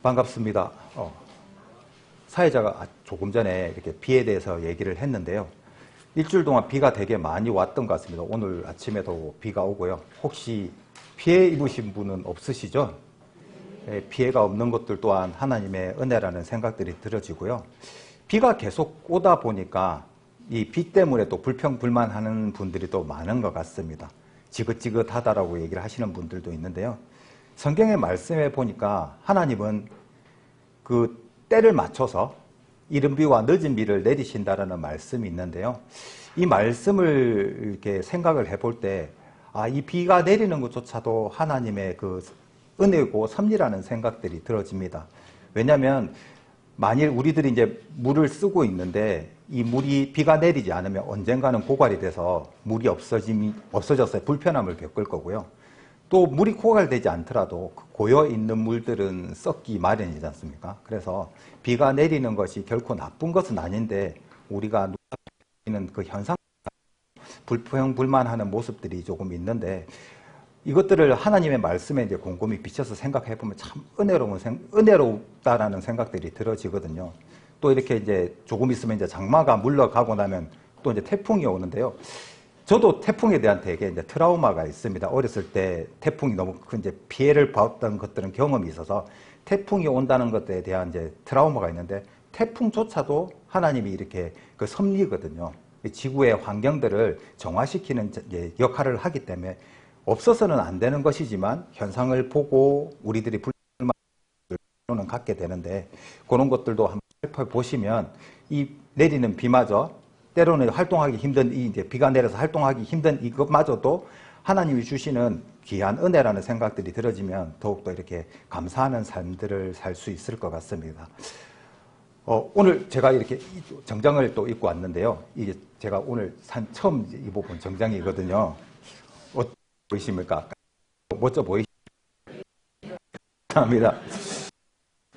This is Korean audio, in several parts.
반갑습니다. 사회자가 조금 전에 이렇게 비에 대해서 얘기를 했는데요. 일주일 동안 비가 되게 많이 왔던 것 같습니다. 오늘 아침에도 비가 오고요. 혹시 피해 입으신 분은 없으시죠? 피해가 없는 것들 또한 하나님의 은혜라는 생각들이 들어지고요. 비가 계속 오다 보니까 이 비 때문에 또 불평불만하는 분들이 또 많은 것 같습니다. 지긋지긋하다라고 얘기를 하시는 분들도 있는데요. 성경의 말씀에 보니까 하나님은 그 때를 맞춰서 이른 비와 늦은 비를 내리신다라는 말씀이 있는데요. 이 말씀을 이렇게 생각을 해볼 때, 이 비가 내리는 것조차도 하나님의 그 은혜고 섭리라는 생각들이 들어집니다. 왜냐하면 만일 우리들이 이제 물을 쓰고 있는데 이 물이 비가 내리지 않으면 언젠가는 고갈이 돼서 물이 없어져서 불편함을 겪을 거고요. 또 물이 고갈되지 않더라도 고여 있는 물들은 썩기 마련이지 않습니까? 그래서 비가 내리는 것이 결코 나쁜 것은 아닌데 우리가 느끼는 그 현상, 불평불만하는 모습들이 조금 있는데 이것들을 하나님의 말씀에 이제 곰곰이 비춰서 생각해 보면 참 은혜롭다라는 생각들이 들어지거든요. 또 이렇게 이제 조금 있으면 이제 장마가 물러가고 나면 또 이제 태풍이 오는데요. 저도 태풍에 대한 되게 이제 트라우마가 있습니다. 어렸을 때 태풍이 너무 큰 이제 피해를 봤던 것들은 경험이 있어서 태풍이 온다는 것에 대한 이제 트라우마가 있는데 태풍조차도 하나님이 이렇게 그 섭리거든요. 지구의 환경들을 정화시키는 역할을 하기 때문에 없어서는 안 되는 것이지만 현상을 보고 우리들이 불만을 갖게 되는데 그런 것들도 한번 살펴보시면 이 내리는 비마저 때로는 활동하기 힘든 이제 비가 내려서 활동하기 힘든 이것마저도 하나님이 주시는 귀한 은혜라는 생각들이 들어지면 더욱더 이렇게 감사하는 삶들을 살 수 있을 것 같습니다. 오늘 제가 이렇게 정장을 또 입고 왔는데요. 이게 제가 오늘 처음 입어본 정장이거든요. 보이십니까? 멋져 보이십니까? 감사합니다.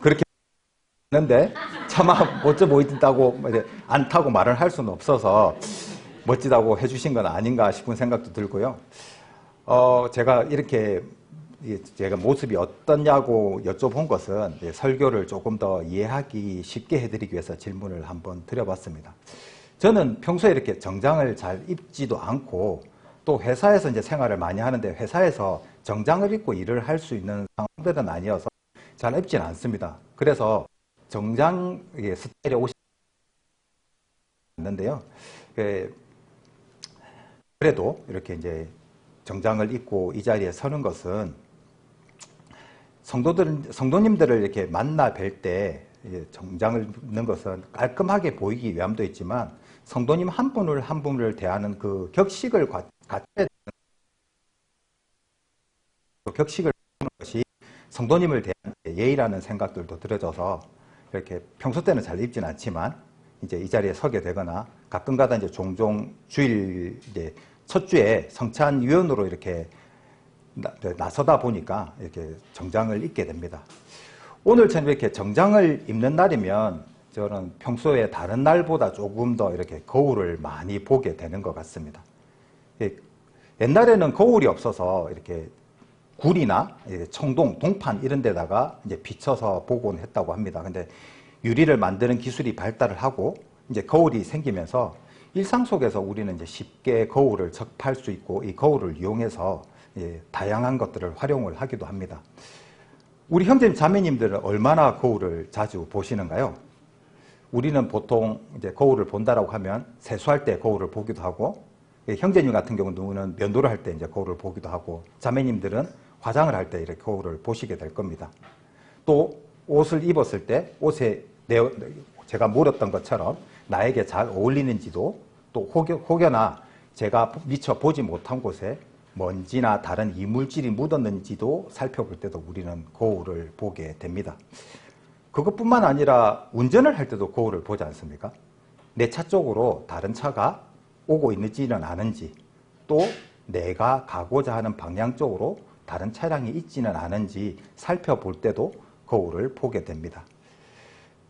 그렇게 했는데 차마 멋져 보인다고 않다고 말을 할 수는 없어서 멋지다고 해주신 건 아닌가 싶은 생각도 들고요. 제가 이렇게 제가 모습이 어떠냐고 여쭤본 것은 설교를 조금 더 이해하기 쉽게 해드리기 위해서 질문을 한번 드려봤습니다. 저는 평소에 이렇게 정장을 잘 입지도 않고 또 회사에서 이제 생활을 많이 하는데 회사에서 정장을 입고 일을 할 수 있는 상황들은 아니어서 잘 입진 않습니다. 그래서 정장 스타일의 옷이 있는데요. 그래도 이렇게 정장을 입고 이 자리에 서는 것은 성도님들을 이렇게 만나 뵐 때 정장을 입는 것은 깔끔하게 보이기 위함도 있지만 성도님 한 분을 한 분을 대하는 그 격식을 갖춰야 되는 격식을 하는 것이 성도님을 대한 예의라는 생각들도 들어져서 이렇게 평소 때는 잘 입진 않지만 이제 이 자리에 서게 되거나 가끔가다 이제 종종 주일 첫 주에 성찬위원으로 이렇게 나서다 보니까 이렇게 정장을 입게 됩니다. 오늘처럼 이렇게 정장을 입는 날이면 저는 평소에 다른 날보다 조금 더 이렇게 거울을 많이 보게 되는 것 같습니다. 옛날에는 거울이 없어서 이렇게 굴이나 청동, 동판 이런 데다가 이제 비춰서 보곤 했다고 합니다. 근데 유리를 만드는 기술이 발달을 하고 이제 거울이 생기면서 일상 속에서 우리는 이제 쉽게 거울을 접할 수 있고 이 거울을 이용해서 다양한 것들을 활용을 하기도 합니다. 우리 형제님, 자매님들은 얼마나 거울을 자주 보시는가요? 우리는 보통 이제 거울을 본다라고 하면 세수할 때 거울을 보기도 하고, 형제님 같은 경우는 면도를 할 때 이제 거울을 보기도 하고, 자매님들은 화장을 할 때 이렇게 거울을 보시게 될 겁니다. 또 옷을 입었을 때 옷에 제가 물었던 것처럼 나에게 잘 어울리는지도 또 혹여나 제가 미처 보지 못한 곳에 먼지나 다른 이물질이 묻었는지도 살펴볼 때도 우리는 거울을 보게 됩니다. 그것뿐만 아니라 운전을 할 때도 거울을 보지 않습니까? 내 차 쪽으로 다른 차가 오고 있는지는 아는지, 또 내가 가고자 하는 방향 쪽으로 다른 차량이 있지는 않은지 살펴볼 때도 거울을 보게 됩니다.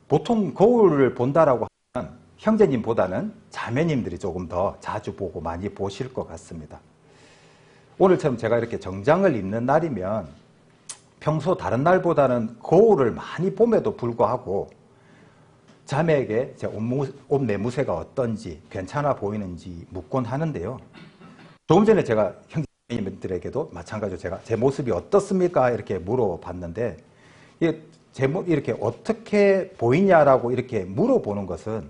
보통 거울을 본다라고 하면 형제님보다는 자매님들이 조금 더 자주 보고 많이 보실 것 같습니다. 오늘처럼 제가 이렇게 정장을 입는 날이면 평소 다른 날보다는 거울을 많이 봄에도 불구하고 자매에게 제 옷 매무새가 어떤지 괜찮아 보이는지 묻곤 하는데요. 조금 전에 제가 형제님들에게도 마찬가지로 제가 제 모습이 어떻습니까? 이렇게 물어봤는데 이렇게 어떻게 보이냐라고 이렇게 물어보는 것은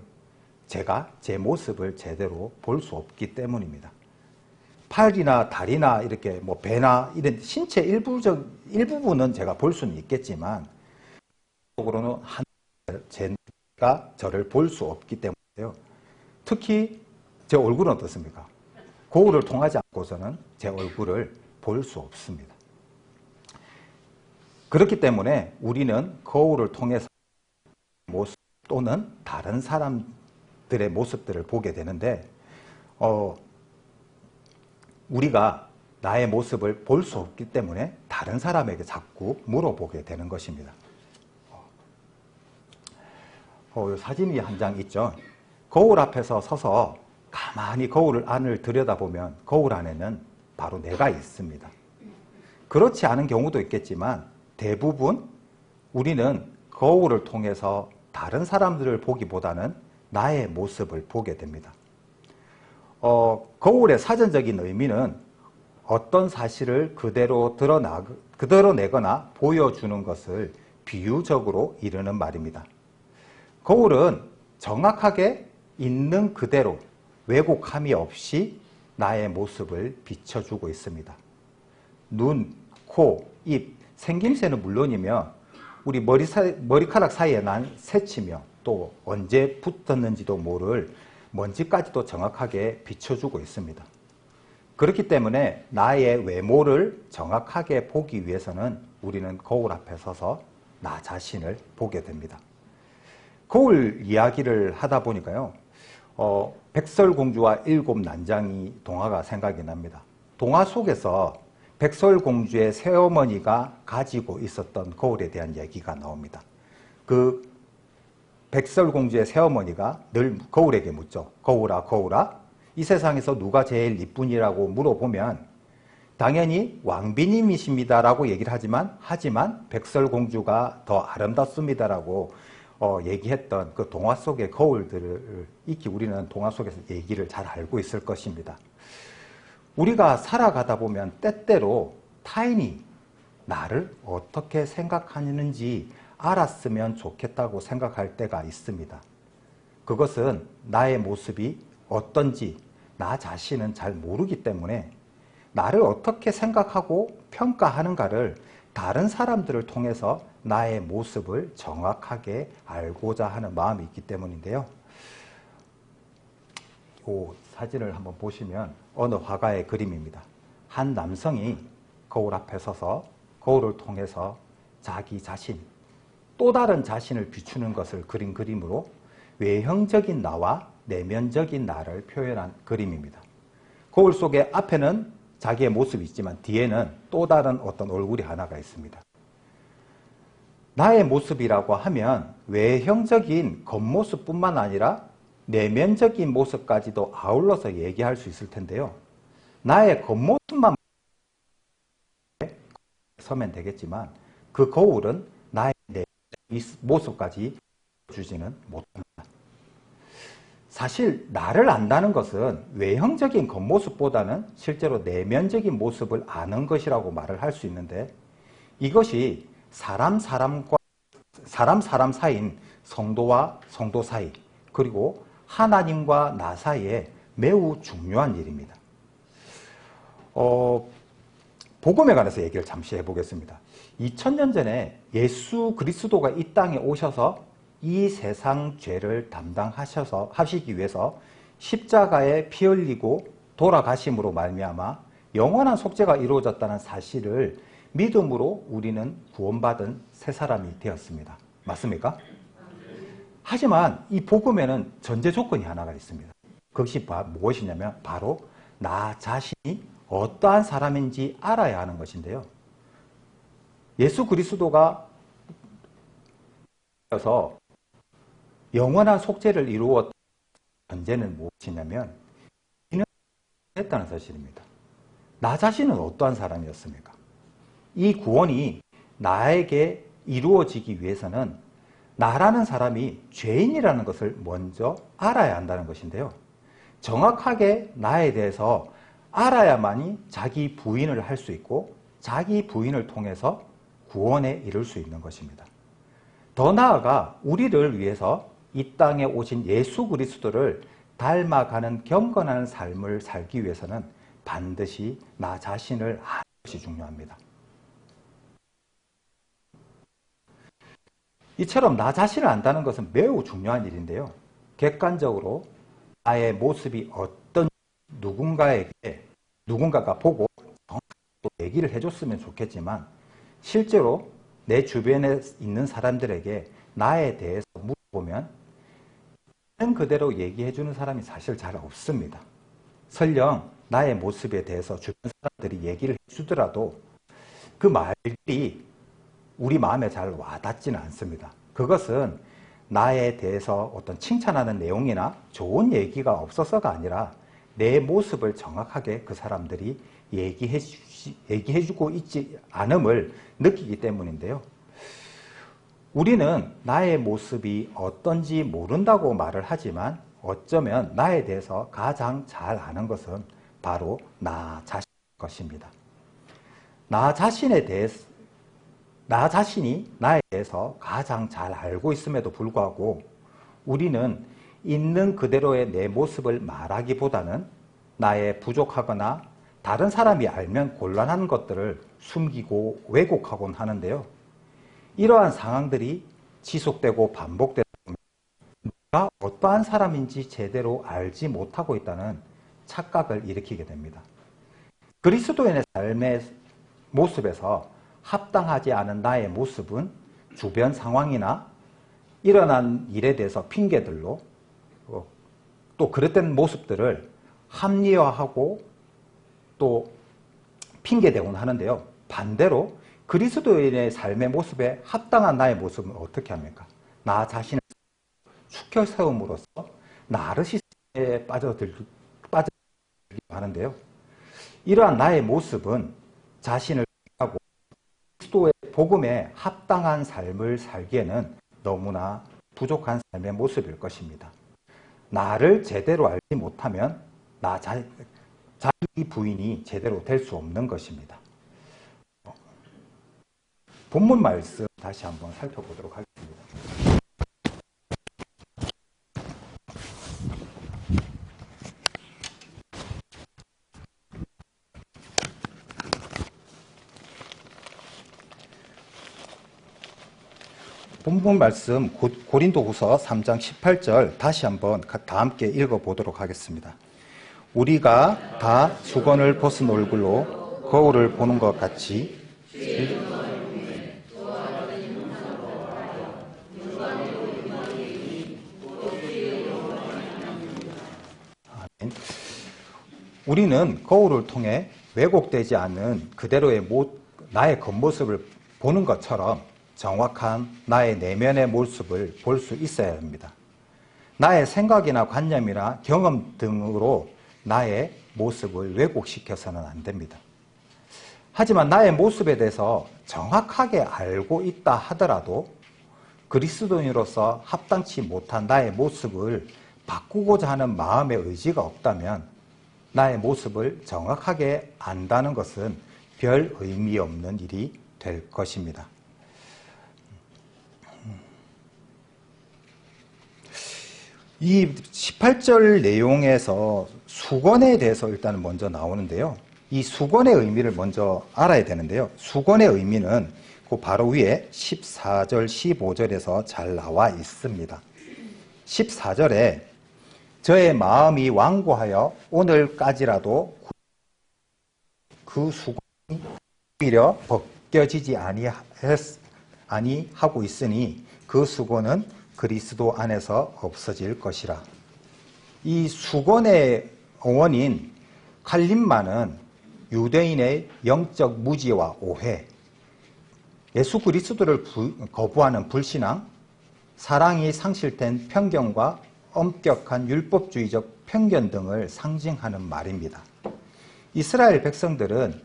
제가 제 모습을 제대로 볼 수 없기 때문입니다. 팔이나 다리나 이렇게 뭐 배나 이런 신체 일부분은 제가 볼 수는 있겠지만 적으로는 제가 저를 볼 수 없기 때문에요. 특히 제 얼굴은 어떻습니까? 거울을 통하지 않고서는 제 얼굴을 볼 수 없습니다. 그렇기 때문에 우리는 거울을 통해서 모습 또는 다른 사람들의 모습들을 보게 되는데 우리가 나의 모습을 볼 수 없기 때문에 다른 사람에게 자꾸 물어보게 되는 것입니다. 사진이 한 장 있죠. 거울 앞에서 서서 가만히 거울 안을 들여다보면 거울 안에는 바로 내가 있습니다. 그렇지 않은 경우도 있겠지만 대부분 우리는 거울을 통해서 다른 사람들을 보기보다는 나의 모습을 보게 됩니다. 거울의 사전적인 의미는 어떤 사실을 그대로 드러내거나 보여주는 것을 비유적으로 이르는 말입니다. 거울은 정확하게 있는 그대로 왜곡함이 없이 나의 모습을 비춰주고 있습니다. 눈, 코, 입, 생김새는 물론이며 우리 머리카락 사이에 난 새치며 또 언제 붙었는지도 모를 먼지까지도 정확하게 비춰주고 있습니다. 그렇기 때문에 나의 외모를 정확하게 보기 위해서는 우리는 거울 앞에 서서 나 자신을 보게 됩니다. 거울 이야기를 하다 보니까요. 백설공주와 일곱 난장이 동화가 생각이 납니다. 동화 속에서 백설공주의 새어머니가 가지고 있었던 거울에 대한 얘기가 나옵니다. 그 백설공주의 새어머니가 늘 거울에게 묻죠. 거울아, 거울아, 이 세상에서 누가 제일 이쁜이라고 물어보면 당연히 왕비님이십니다라고 얘기를 하지만 백설공주가 더 아름답습니다라고 얘기했던 그 동화 속의 거울들을 익히 우리는 동화 속에서 얘기를 잘 알고 있을 것입니다. 우리가 살아가다 보면 때때로 타인이 나를 어떻게 생각하는지 알았으면 좋겠다고 생각할 때가 있습니다. 그것은 나의 모습이 어떤지 나 자신은 잘 모르기 때문에 나를 어떻게 생각하고 평가하는가를 다른 사람들을 통해서 나의 모습을 정확하게 알고자 하는 마음이 있기 때문인데요. 이 사진을 한번 보시면 어느 화가의 그림입니다. 한 남성이 거울 앞에 서서 거울을 통해서 자기 자신, 또 다른 자신을 비추는 것을 그린 그림으로 외형적인 나와 내면적인 나를 표현한 그림입니다. 거울 속에 앞에는 자기의 모습이 있지만 뒤에는 또 다른 어떤 얼굴이 하나가 있습니다. 나의 모습이라고 하면 외형적인 겉모습뿐만 아니라 내면적인 모습까지도 아울러서 얘기할 수 있을 텐데요. 나의 겉모습만 서면 되겠지만 그 거울은 나의 모습까지 주지는 못합니다. 사실 나를 안다는 것은 외형적인 겉모습보다는 실제로 내면적인 모습을 아는 것이라고 말을 할 수 있는데 이것이 사람 사이인 성도와 성도 사이 그리고 하나님과 나 사이에 매우 중요한 일입니다. 복음에 관해서 얘기를 잠시 해보겠습니다. 2000년 전에 예수 그리스도가 이 땅에 오셔서 이 세상 죄를 하시기 위해서 십자가에 피 흘리고 돌아가심으로 말미암아 영원한 속죄가 이루어졌다는 사실을 믿음으로 우리는 구원받은 새 사람이 되었습니다. 맞습니까? 하지만 이 복음에는 전제 조건이 하나가 있습니다. 그것이 무엇이냐면 바로 나 자신이 어떠한 사람인지 알아야 하는 것인데요. 예수 그리스도가 영원한 속죄를 이루었던 전제는 무엇이냐면 이는 했다는 사실입니다. 나 자신은 어떠한 사람이었습니까? 이 구원이 나에게 이루어지기 위해서는 나라는 사람이 죄인이라는 것을 먼저 알아야 한다는 것인데요. 정확하게 나에 대해서 알아야만이 자기 부인을 할 수 있고 자기 부인을 통해서 구원에 이를 수 있는 것입니다. 더 나아가 우리를 위해서 이 땅에 오신 예수 그리스도를 닮아가는 경건한 삶을 살기 위해서는 반드시 나 자신을 아는 것이 중요합니다. 이처럼 나 자신을 안다는 것은 매우 중요한 일인데요. 객관적으로 나의 모습이 어떤 누군가가 보고 얘기를 해줬으면 좋겠지만 실제로 내 주변에 있는 사람들에게 나에 대해서 물어보면 있는 그대로 얘기해주는 사람이 사실 잘 없습니다. 설령 나의 모습에 대해서 주변 사람들이 얘기를 해주더라도 그 말들이 우리 마음에 잘 와닿지는 않습니다. 그것은 나에 대해서 어떤 칭찬하는 내용이나 좋은 얘기가 없어서가 아니라 내 모습을 정확하게 그 사람들이 얘기해주고 있지 않음을 느끼기 때문인데요. 우리는 나의 모습이 어떤지 모른다고 말을 하지만 어쩌면 나에 대해서 가장 잘 아는 것은 바로 나 자신일 것입니다. 나 자신이 나에 대해서 가장 잘 알고 있음에도 불구하고 우리는 있는 그대로의 내 모습을 말하기보다는 나의 부족하거나 다른 사람이 알면 곤란한 것들을 숨기고 왜곡하곤 하는데요. 이러한 상황들이 지속되고 반복되다 보면 내가 어떠한 사람인지 제대로 알지 못하고 있다는 착각을 일으키게 됩니다. 그리스도인의 삶의 모습에서 합당하지 않은 나의 모습은 주변 상황이나 일어난 일에 대해서 핑계들로 또 그릇된 모습들을 합리화하고 또 핑계대곤 하는데요. 반대로 그리스도인의 삶의 모습에 합당한 나의 모습은 어떻게 합니까? 나 자신을 축혀 세움으로써 나르시즘에 빠져들기도 하는데요. 이러한 나의 모습은 자신을 하고 그리스도의 복음에 합당한 삶을 살기에는 너무나 부족한 삶의 모습일 것입니다. 나를 제대로 알지 못하면 자기 부인이 제대로 될 수 없는 것입니다. 본문 말씀 다시 한번 살펴보도록 하겠습니다. 본문 말씀 고린도후서 3장 18절 다시 한번 다 함께 읽어보도록 하겠습니다. 우리가 다 수건을 벗은 얼굴로 거울을 보는 것 같이 우리는 거울을 통해 왜곡되지 않은 그대로의 나의 겉모습을 보는 것처럼 정확한 나의 내면의 모습을 볼 수 있어야 합니다. 나의 생각이나 관념이나 경험 등으로 나의 모습을 왜곡시켜서는 안 됩니다. 하지만 나의 모습에 대해서 정확하게 알고 있다 하더라도 그리스도인으로서 합당치 못한 나의 모습을 바꾸고자 하는 마음의 의지가 없다면 나의 모습을 정확하게 안다는 것은 별 의미 없는 일이 될 것입니다. 이 18절 내용에서 수건에 대해서 일단 먼저 나오는데요. 이 수건의 의미를 먼저 알아야 되는데요. 수건의 의미는 그 바로 위에 14절, 15절에서 잘 나와 있습니다. 14절에 저의 마음이 완고하여 오늘까지라도 그 수건이 오히려 벗겨지지 아니하고 있으니 그 수건은 그리스도 안에서 없어질 것이라. 이 수건의 원인 칼림마는 유대인의 영적 무지와 오해, 예수 그리스도를 거부하는 불신앙, 사랑이 상실된 편견과 엄격한 율법주의적 편견 등을 상징하는 말입니다. 이스라엘 백성들은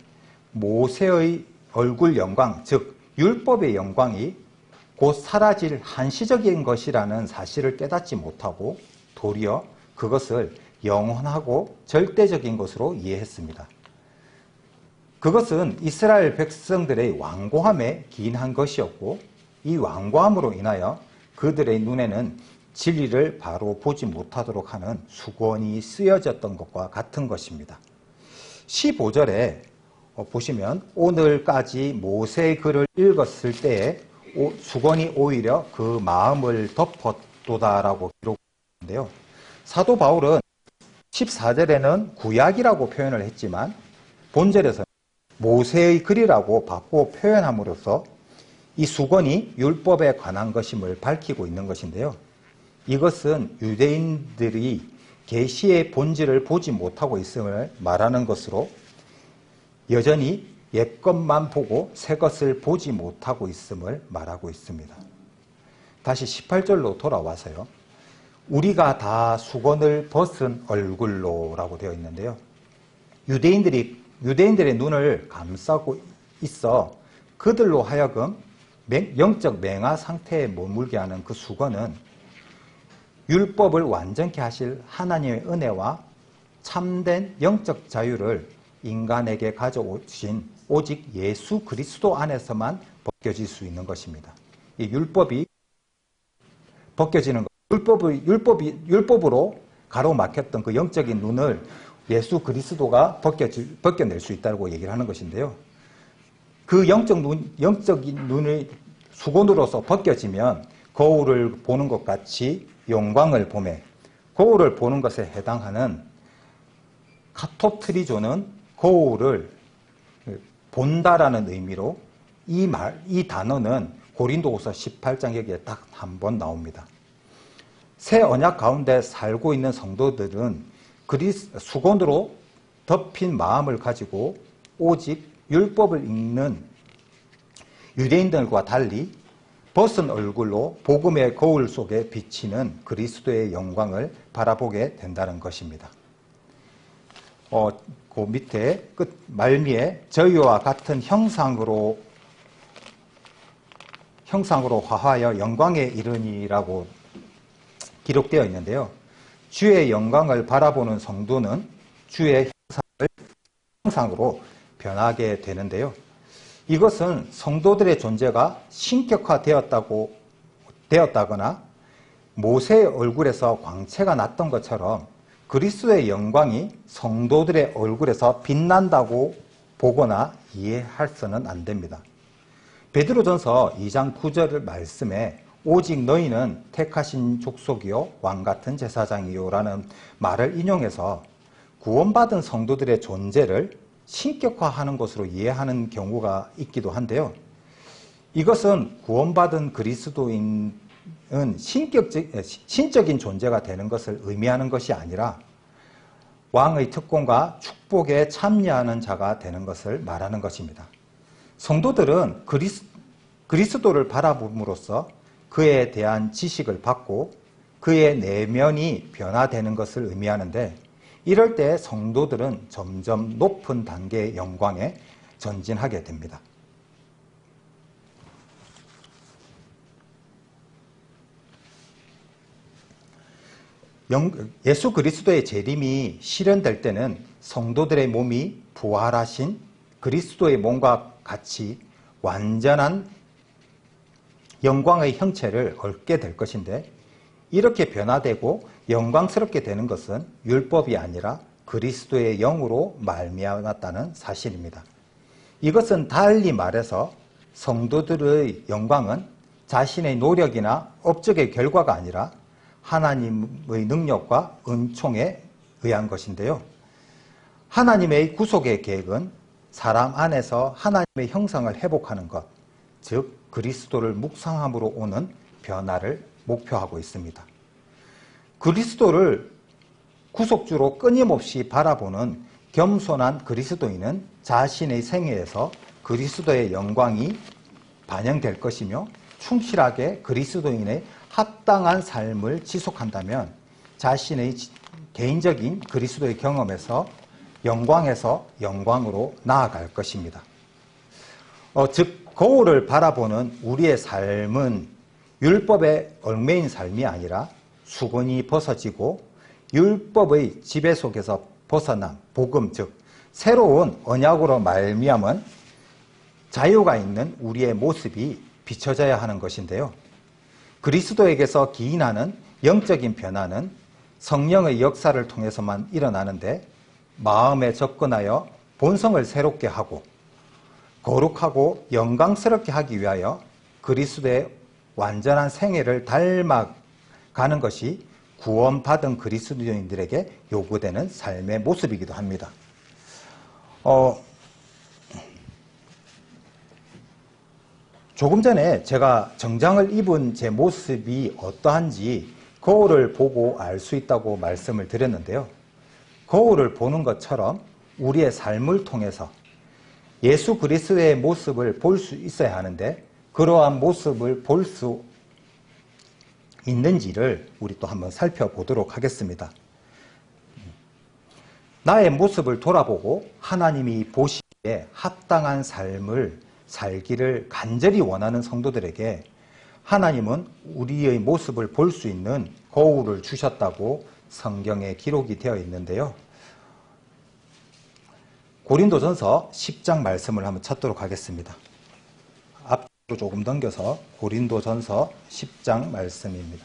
모세의 얼굴 영광, 즉 율법의 영광이 곧 사라질 한시적인 것이라는 사실을 깨닫지 못하고 도리어 그것을 영원하고 절대적인 것으로 이해했습니다. 그것은 이스라엘 백성들의 완고함에 기인한 것이었고 이 완고함으로 인하여 그들의 눈에는 진리를 바로 보지 못하도록 하는 수건이 쓰여졌던 것과 같은 것입니다. 15절에 보시면 오늘까지 모세의 글을 읽었을 때에 수건이 오히려 그 마음을 덮었도다라고 기록하는데요. 사도 바울은 14절에는 구약이라고 표현을 했지만 본절에서는 모세의 글이라고 바꾸어 표현함으로써 이 수건이 율법에 관한 것임을 밝히고 있는 것인데요. 이것은 유대인들이 계시의 본질을 보지 못하고 있음을 말하는 것으로 여전히 옛것만 보고 새것을 보지 못하고 있음을 말하고 있습니다. 다시 18절로 돌아와서요. 우리가 다 수건을 벗은 얼굴로 라고 되어 있는데요. 유대인들의 눈을 감싸고 있어 그들로 하여금 영적 맹아 상태에 머물게 하는 그 수건은 율법을 완전케 하실 하나님의 은혜와 참된 영적 자유를 인간에게 가져오신 오직 예수 그리스도 안에서만 벗겨질 수 있는 것입니다. 이 율법이 벗겨지는 것, 율법으로 가로막혔던 그 영적인 눈을 예수 그리스도가 벗겨낼 수 있다고 얘기를 하는 것인데요. 그 영적인 눈의 수건으로서 벗겨지면 거울을 보는 것 같이 영광을 보매 거울을 보는 것에 해당하는 카토트리조는 거울을 본다라는 의미로 이 단어는 고린도후서 18장 여기에 딱 한 번 나옵니다. 새 언약 가운데 살고 있는 성도들은 수건으로 덮인 마음을 가지고 오직 율법을 읽는 유대인들과 달리 벗은 얼굴로 복음의 거울 속에 비치는 그리스도의 영광을 바라보게 된다는 것입니다. 그 밑에 끝 말미에 저희와 같은 형상으로 화하여 영광에 이르니라고 기록되어 있는데요. 주의 영광을 바라보는 성도는 주의 형상으로 변하게 되는데요. 이것은 성도들의 존재가 신격화되었다거나 모세의 얼굴에서 광채가 났던 것처럼 그리스도의 영광이 성도들의 얼굴에서 빛난다고 보거나 이해할서는 안 됩니다. 베드로전서 2장 9절 말씀에 오직 너희는 택하신 족속이요 왕같은 제사장이요 라는 말을 인용해서 구원받은 성도들의 존재를 신격화하는 것으로 이해하는 경우가 있기도 한데요. 이것은 구원받은 그리스도인은 신적인 존재가 되는 것을 의미하는 것이 아니라 왕의 특권과 축복에 참여하는 자가 되는 것을 말하는 것입니다. 성도들은 그리스도를 바라봄으로써 그에 대한 지식을 받고 그의 내면이 변화되는 것을 의미하는데 이럴 때 성도들은 점점 높은 단계의 영광에 전진하게 됩니다. 예수 그리스도의 재림이 실현될 때는 성도들의 몸이 부활하신 그리스도의 몸과 같이 완전한 영광의 형체를 얻게 될 것인데 이렇게 변화되고 영광스럽게 되는 것은 율법이 아니라 그리스도의 영으로 말미암았다는 사실입니다. 이것은 달리 말해서 성도들의 영광은 자신의 노력이나 업적의 결과가 아니라 하나님의 능력과 은총에 의한 것인데요. 하나님의 구속의 계획은 사람 안에서 하나님의 형상을 회복하는 것, 즉 그리스도를 묵상함으로 오는 변화를 목표하고 있습니다. 그리스도를 구속주로 끊임없이 바라보는 겸손한 그리스도인은 자신의 생애에서 그리스도의 영광이 반영될 것이며 충실하게 그리스도인의 합당한 삶을 지속한다면 자신의 개인적인 그리스도의 경험에서 영광에서 영광으로 나아갈 것입니다. 즉 거울을 바라보는 우리의 삶은 율법의 얽매인 삶이 아니라 수건이 벗어지고 율법의 지배 속에서 벗어난 복음, 즉 새로운 언약으로 말미암은 자유가 있는 우리의 모습이 비춰져야 하는 것인데요. 그리스도에게서 기인하는 영적인 변화는 성령의 역사를 통해서만 일어나는데, 마음에 접근하여 본성을 새롭게 하고 거룩하고 영광스럽게 하기 위하여 그리스도의 완전한 생애를 닮아가는 것이 구원받은 그리스도인들에게 요구되는 삶의 모습이기도 합니다. 조금 전에 제가 정장을 입은 제 모습이 어떠한지 거울을 보고 알 수 있다고 말씀을 드렸는데요. 거울을 보는 것처럼 우리의 삶을 통해서 예수 그리스도의 모습을 볼 수 있어야 하는데, 그러한 모습을 볼 수 있는지를 우리 또 한번 살펴보도록 하겠습니다. 나의 모습을 돌아보고 하나님이 보시기에 합당한 삶을 살기를 간절히 원하는 성도들에게 하나님은 우리의 모습을 볼 수 있는 거울을 주셨다고 성경에 기록이 되어 있는데요. 고린도전서 10장 말씀을 한번 찾도록 하겠습니다. 앞으로 조금 넘겨서 고린도전서 10장 말씀입니다.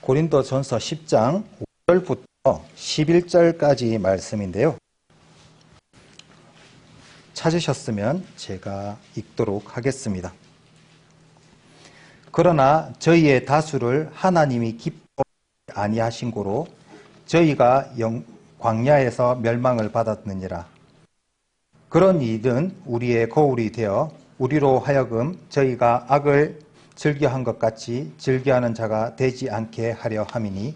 고린도전서 10장 5절부터 11절까지 말씀인데요. 찾으셨으면 제가 읽도록 하겠습니다. 그러나 저희의 다수를 하나님이 기뻐 아니하신 고로 저희가 광야에서 멸망을 받았느니라. 그런 일은 우리의 거울이 되어 우리로 하여금 저희가 악을 즐겨한 것 같이 즐겨하는 자가 되지 않게 하려 함이니,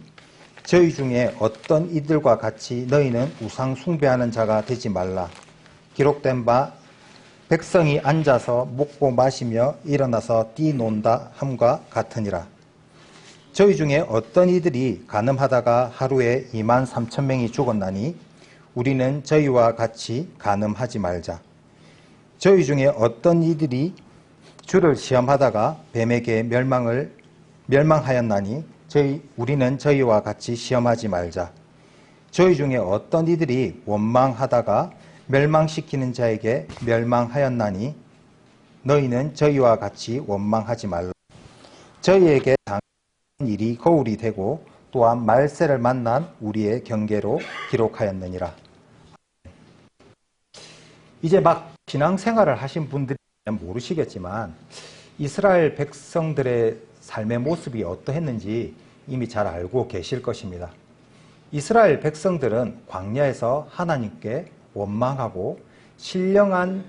저희 중에 어떤 이들과 같이 너희는 우상 숭배하는 자가 되지 말라. 기록된 바 백성이 앉아서 먹고 마시며 일어나서 뛰논다 함과 같으니라. 저희 중에 어떤 이들이 간음하다가 하루에 23,000명이 죽었나니 우리는 저희와 같이 간음하지 말자. 저희 중에 어떤 이들이 주를 시험하다가 뱀에게 멸망하였나니 우리는 저희와 같이 시험하지 말자. 저희 중에 어떤 이들이 원망하다가 멸망시키는 자에게 멸망하였나니 너희는 저희와 같이 원망하지 말라. 저희에게 당한 일이 거울이 되고 또한 말세를 만난 우리의 경계로 기록하였느니라. 이제 막 신앙생활을 하신 분들이 모르시겠지만 이스라엘 백성들의 삶의 모습이 어떠했는지 이미 잘 알고 계실 것입니다. 이스라엘 백성들은 광야에서 하나님께 원망하고 신령한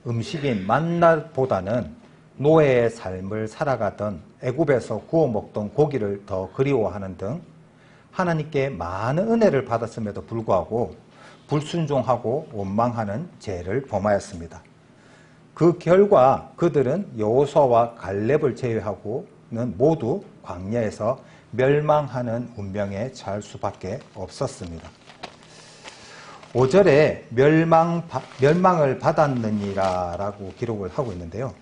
음식인 만나보다는 노예의 삶을 살아가던 애굽에서 구워 먹던 고기를 더 그리워하는 등 하나님께 많은 은혜를 받았음에도 불구하고 불순종하고 원망하는 죄를 범하였습니다. 그 결과 그들은 여호수아와 갈렙을 제외하고는 모두 광야에서 멸망하는 운명에 처할 수밖에 없었습니다. 5절에 멸망을 받았느니라 라고 기록을 하고 있는데요.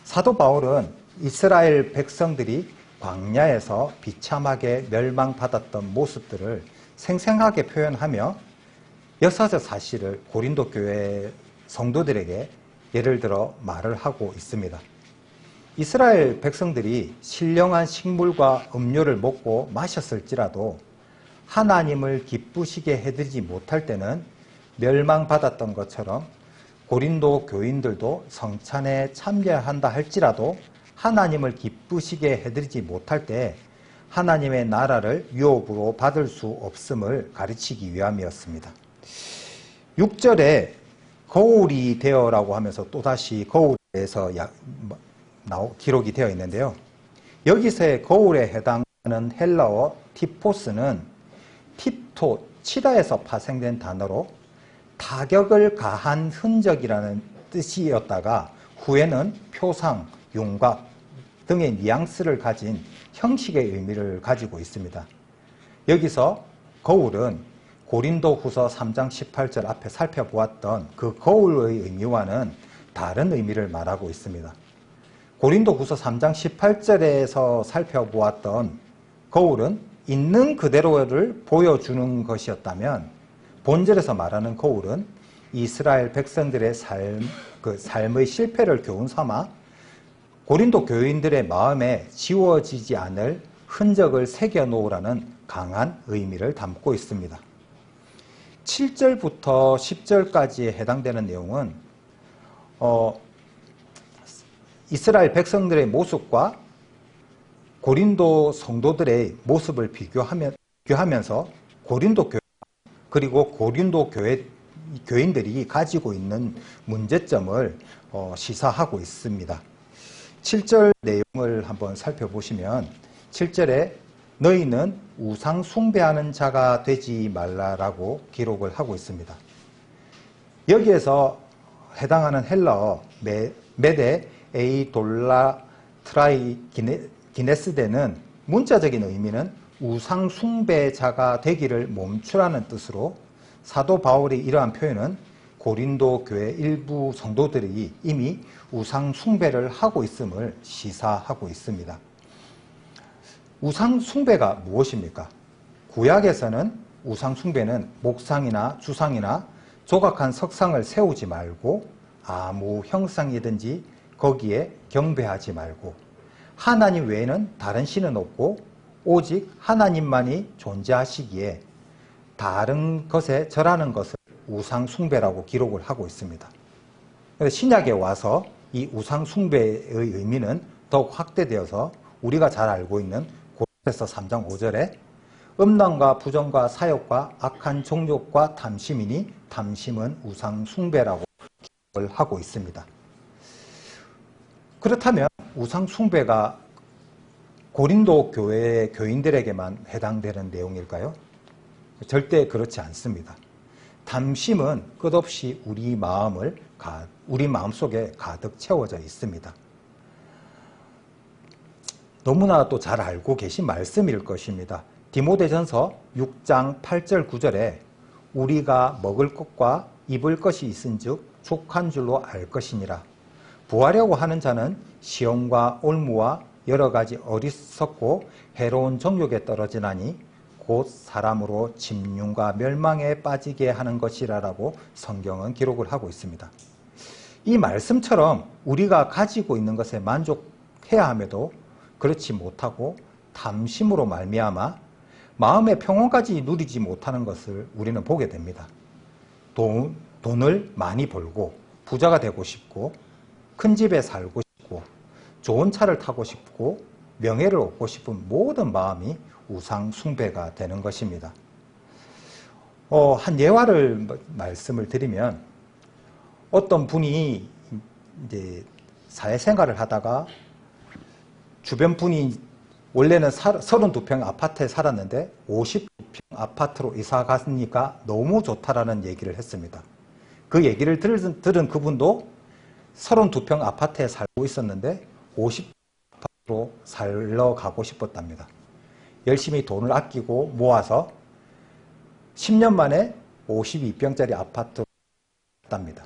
사도 바울은 이스라엘 백성들이 광야에서 비참하게 멸망받았던 모습들을 생생하게 표현하며 역사적 사실을 고린도 교회 성도들에게 예를 들어 말을 하고 있습니다. 이스라엘 백성들이 신령한 식물과 음료를 먹고 마셨을지라도 하나님을 기쁘시게 해드리지 못할 때는 멸망받았던 것처럼 고린도 교인들도 성찬에 참여한다 할지라도 하나님을 기쁘시게 해드리지 못할 때 하나님의 나라를 유업으로 받을 수 없음을 가르치기 위함이었습니다. 6절에 거울이 되어라고 하면서 또다시 거울에 대해서 기록이 되어 있는데요. 여기서의 거울에 해당하는 헬라어 티포스는 팁토, 치다에서 파생된 단어로 타격을 가한 흔적이라는 뜻이었다가 후에는 표상, 윤곽 등의 뉘앙스를 가진 형식의 의미를 가지고 있습니다. 여기서 거울은 고린도후서 3장 18절 앞에 살펴보았던 그 거울의 의미와는 다른 의미를 말하고 있습니다. 고린도후서 3장 18절에서 살펴보았던 거울은 있는 그대로를 보여주는 것이었다면, 본절에서 말하는 거울은 이스라엘 백성들의 삶의 실패를 교훈 삼아 고린도 교인들의 마음에 지워지지 않을 흔적을 새겨 놓으라는 강한 의미를 담고 있습니다. 7절부터 10절까지에 해당되는 내용은 이스라엘 백성들의 모습과 고린도 성도들의 모습을 비교하면서 고린도 교회 그리고 고린도 교인들이 가지고 있는 문제점을 시사하고 있습니다. 7절 내용을 한번 살펴보시면 7절에 너희는 우상 숭배하는 자가 되지 말라라고 기록을 하고 있습니다. 여기에서 해당하는 헬라어 메데 에이돌라 트라이 기네스데는 문자적인 의미는 우상 숭배자가 되기를 멈추라는 뜻으로, 사도 바울이 이러한 표현은 고린도 교회 일부 성도들이 이미 우상 숭배를 하고 있음을 시사하고 있습니다. 우상 숭배가 무엇입니까? 구약에서는 우상 숭배는 목상이나 주상이나 조각한 석상을 세우지 말고 아무 형상이든지 거기에 경배하지 말고 하나님 외에는 다른 신은 없고 오직 하나님만이 존재하시기에 다른 것에 절하는 것을 우상 숭배라고 기록을 하고 있습니다. 신약에 와서 이 우상 숭배의 의미는 더욱 확대되어서 우리가 잘 알고 있는 고린도서 3장 5절에 음란과 부정과 사욕과 악한 정욕과 탐심이니 탐심은 우상 숭배라고 기록을 하고 있습니다. 그렇다면 우상 숭배가 고린도 교회 교인들에게만 해당되는 내용일까요? 절대 그렇지 않습니다. 탐심은 끝없이 우리 마음속에 가득 채워져 있습니다. 너무나 또 잘 알고 계신 말씀일 것입니다. 디모데전서 6장 8절 9절에 우리가 먹을 것과 입을 것이 있은즉 족한 줄로 알 것이니라. 부하려고 하는 자는 시험과 올무와 여러 가지 어리석고 해로운 정욕에 떨어지나니 곧 사람으로 짐승과 멸망에 빠지게 하는 것이라라고 성경은 기록을 하고 있습니다. 이 말씀처럼 우리가 가지고 있는 것에 만족해야 함에도 그렇지 못하고 탐심으로 말미암아 마음의 평온까지 누리지 못하는 것을 우리는 보게 됩니다. 돈을 많이 벌고 부자가 되고 싶고 큰 집에 살고 싶고 좋은 차를 타고 싶고 명예를 얻고 싶은 모든 마음이 우상 숭배가 되는 것입니다. 한 예화를 말씀을 드리면, 어떤 분이 이제 사회생활을 하다가 주변 분이 원래는 32평 아파트에 살았는데 50평 아파트로 이사 갔으니까 너무 좋다라는 얘기를 했습니다. 그 얘기를 들은 그분도 32평 아파트에 살고 있었는데 50평 아파트로 살러 가고 싶었답니다. 열심히 돈을 아끼고 모아서 10년 만에 52평짜리 아파트로 갔답니다.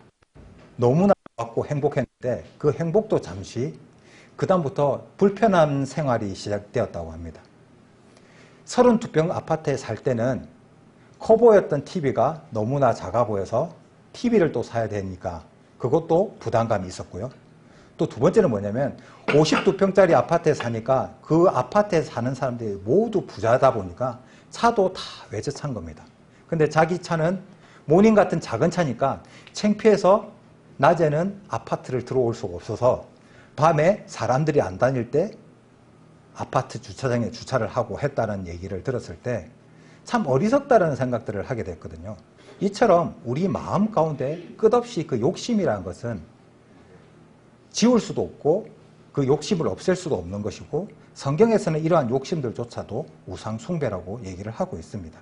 너무나 좋았고 행복했는데 그 행복도 잠시, 그 다음부터 불편한 생활이 시작되었다고 합니다. 32평 아파트에 살 때는 커 보였던 TV가 너무나 작아 보여서 TV를 또 사야 되니까 그것도 부담감이 있었고요. 또 두 번째는 뭐냐면 52평짜리 아파트에 사니까 그 아파트에 사는 사람들이 모두 부자다 보니까 차도 다 외제차인 겁니다. 근데 자기 차는 모닝 같은 작은 차니까 창피해서 낮에는 아파트를 들어올 수가 없어서 밤에 사람들이 안 다닐 때 아파트 주차장에 주차를 하고 했다는 얘기를 들었을 때 참 어리석다라는 생각들을 하게 됐거든요. 이처럼 우리 마음 가운데 끝없이 그 욕심이라는 것은 지울 수도 없고 그 욕심을 없앨 수도 없는 것이고, 성경에서는 이러한 욕심들조차도 우상 숭배라고 얘기를 하고 있습니다.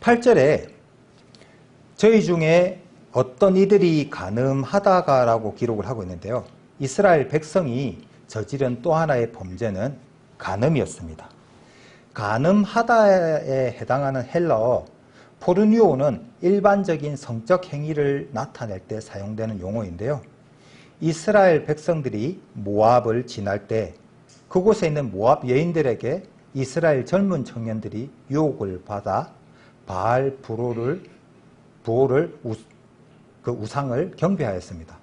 8절에 저희 중에 어떤 이들이 간음하다가라고 기록을 하고 있는데요. 이스라엘 백성이 저지른 또 하나의 범죄는 간음이었습니다. 간음하다에 해당하는 헬라어 포르니오는 일반적인 성적 행위를 나타낼 때 사용되는 용어인데요. 이스라엘 백성들이 모압을 지날 때 그곳에 있는 모압 여인들에게 이스라엘 젊은 청년들이 유혹을 받아 바알 부올을 그 우상을 경배하였습니다.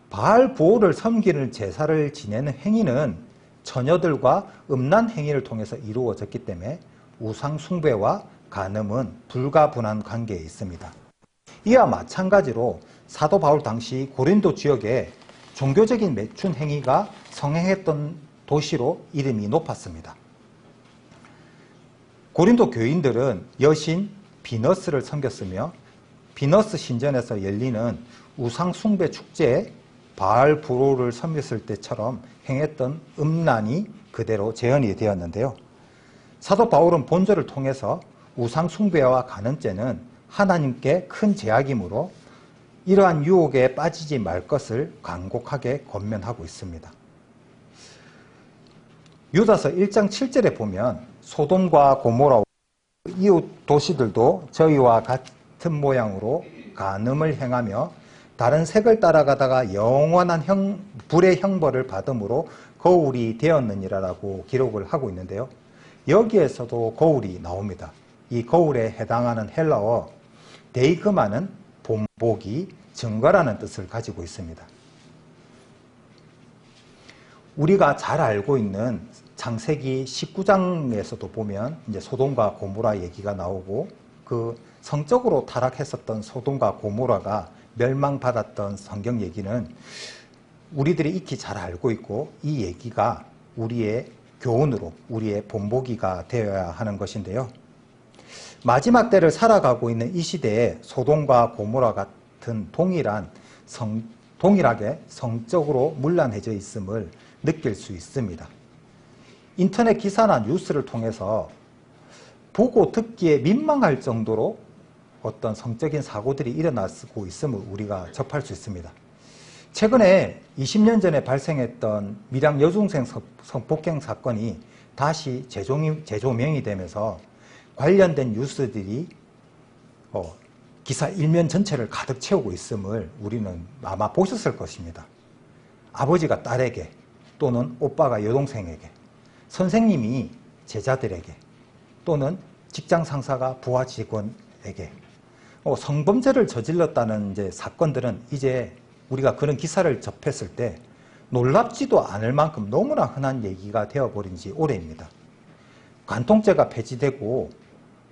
바알 부올을 섬기는 제사를 지내는 행위는 처녀들과 음란 행위를 통해서 이루어졌기 때문에 우상 숭배와 간음은 불가분한 관계에 있습니다. 이와 마찬가지로 사도 바울 당시 고린도 지역에 종교적인 매춘 행위가 성행했던 도시로 이름이 높았습니다. 고린도 교인들은 여신 비너스를 섬겼으며 비너스 신전에서 열리는 우상 숭배 축제에 바알 부로를 섬겼을 때처럼 행했던 음란이 그대로 재현이 되었는데요. 사도 바울은 본절을 통해서 우상 숭배와 간음죄는 하나님께 큰 제약이므로 이러한 유혹에 빠지지 말 것을 간곡하게 권면하고 있습니다. 유다서 1장 7절에 보면 소돔과 고모라 이웃 도시들도 저희와 같은 모양으로 간음을 행하며 다른 색을 따라가다가 영원한 불의 형벌을 받음으로 거울이 되었느니라라고 기록을 하고 있는데요. 여기에서도 거울이 나옵니다. 이 거울에 해당하는 헬라어 데이그마는 본보기, 증거라는 뜻을 가지고 있습니다. 우리가 잘 알고 있는 창세기 19장에서도 보면 이제 소돔과 고모라 얘기가 나오고 그 성적으로 타락했었던 소돔과 고모라가 멸망받았던 성경 얘기는 우리들이 익히 잘 알고 있고 이 얘기가 우리의 교훈으로 우리의 본보기가 되어야 하는 것인데요. 마지막 때를 살아가고 있는 이 시대에 소돔과 고모라 같은 동일하게 성적으로 문란해져 있음을 느낄 수 있습니다. 인터넷 기사나 뉴스를 통해서 보고 듣기에 민망할 정도로 어떤 성적인 사고들이 일어나고 있음을 우리가 접할 수 있습니다. 최근에 20년 전에 발생했던 밀양 여중생 성폭행 사건이 다시 재조명이 되면서 관련된 뉴스들이 기사 일면 전체를 가득 채우고 있음을 우리는 아마 보셨을 것입니다. 아버지가 딸에게 또는 오빠가 여동생에게, 선생님이 제자들에게 또는 직장 상사가 부하 직원에게 성범죄를 저질렀다는 이제 사건들은 이제 우리가 그런 기사를 접했을 때 놀랍지도 않을 만큼 너무나 흔한 얘기가 되어버린 지 오래입니다. 간통죄가 폐지되고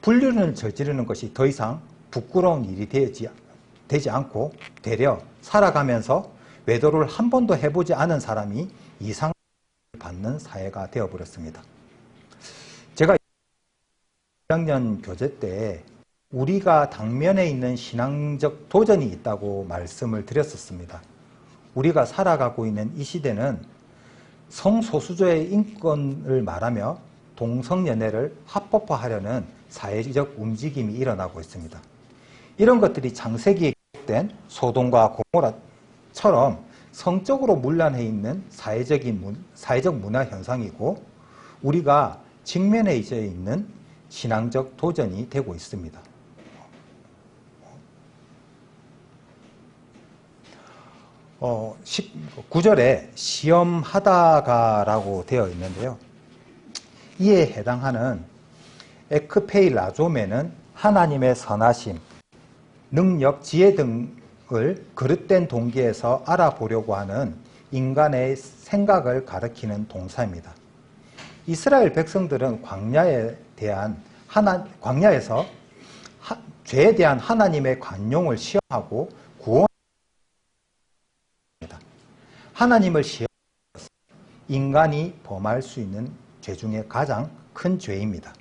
불륜을 저지르는 것이 더 이상 부끄러운 일이 되지 않고 되려 살아가면서 외도를 한 번도 해보지 않은 사람이 이상을 받는 사회가 되어버렸습니다. 제가 1학년 교재 때 우리가 당면에 있는 신앙적 도전이 있다고 말씀을 드렸었습니다. 우리가 살아가고 있는 이 시대는 성소수자의 인권을 말하며 동성연애를 합법화하려는 사회적 움직임이 일어나고 있습니다. 이런 것들이 창세기에 기록된 소돔과 고모라처럼 성적으로 문란해 있는 사회적 문화 현상이고 우리가 직면해 있는 신앙적 도전이 되고 있습니다. 9절에 시험하다가라고 되어 있는데요. 이에 해당하는 에크페일라조메는 하나님의 선하심, 능력, 지혜 등을 그릇된 동기에서 알아보려고 하는 인간의 생각을 가리키는 동사입니다. 이스라엘 백성들은 광야에서 죄에 대한 하나님의 관용을 시험하고 구원합니다. 하나님을 시험하는 것은 인간이 범할 수 있는 죄 중에 가장 큰 죄입니다.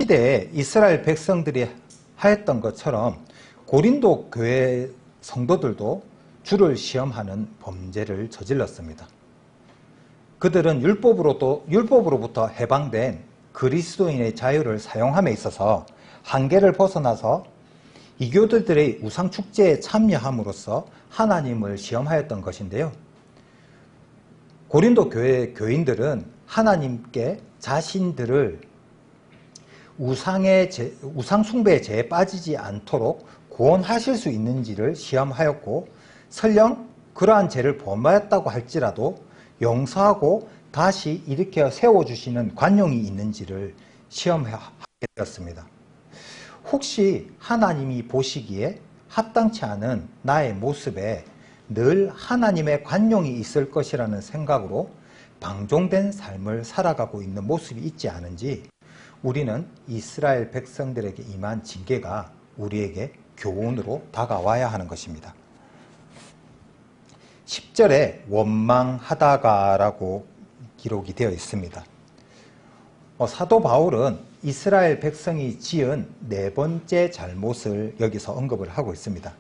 시대에 이스라엘 백성들이 하였던 것처럼 고린도 교회 성도들도 주를 시험하는 범죄를 저질렀습니다. 그들은 율법으로부터 해방된 그리스도인의 자유를 사용함에 있어서 한계를 벗어나서 이교도들의 우상축제에 참여함으로써 하나님을 시험하였던 것인데요. 고린도 교회 교인들은 하나님께 자신들을 우상 숭배의 죄에 빠지지 않도록 구원하실 수 있는지를 시험하였고, 설령 그러한 죄를 범하였다고 할지라도 용서하고 다시 일으켜 세워주시는 관용이 있는지를 시험하게 되었습니다. 혹시 하나님이 보시기에 합당치 않은 나의 모습에 늘 하나님의 관용이 있을 것이라는 생각으로 방종된 삶을 살아가고 있는 모습이 있지 않은지, 우리는 이스라엘 백성들에게 임한 징계가 우리에게 교훈으로 다가와야 하는 것입니다. 10절에 원망하다가라고 기록이 되어 있습니다. 사도 바울은 이스라엘 백성이 지은 네 번째 잘못을 여기서 언급을 하고 있습니다.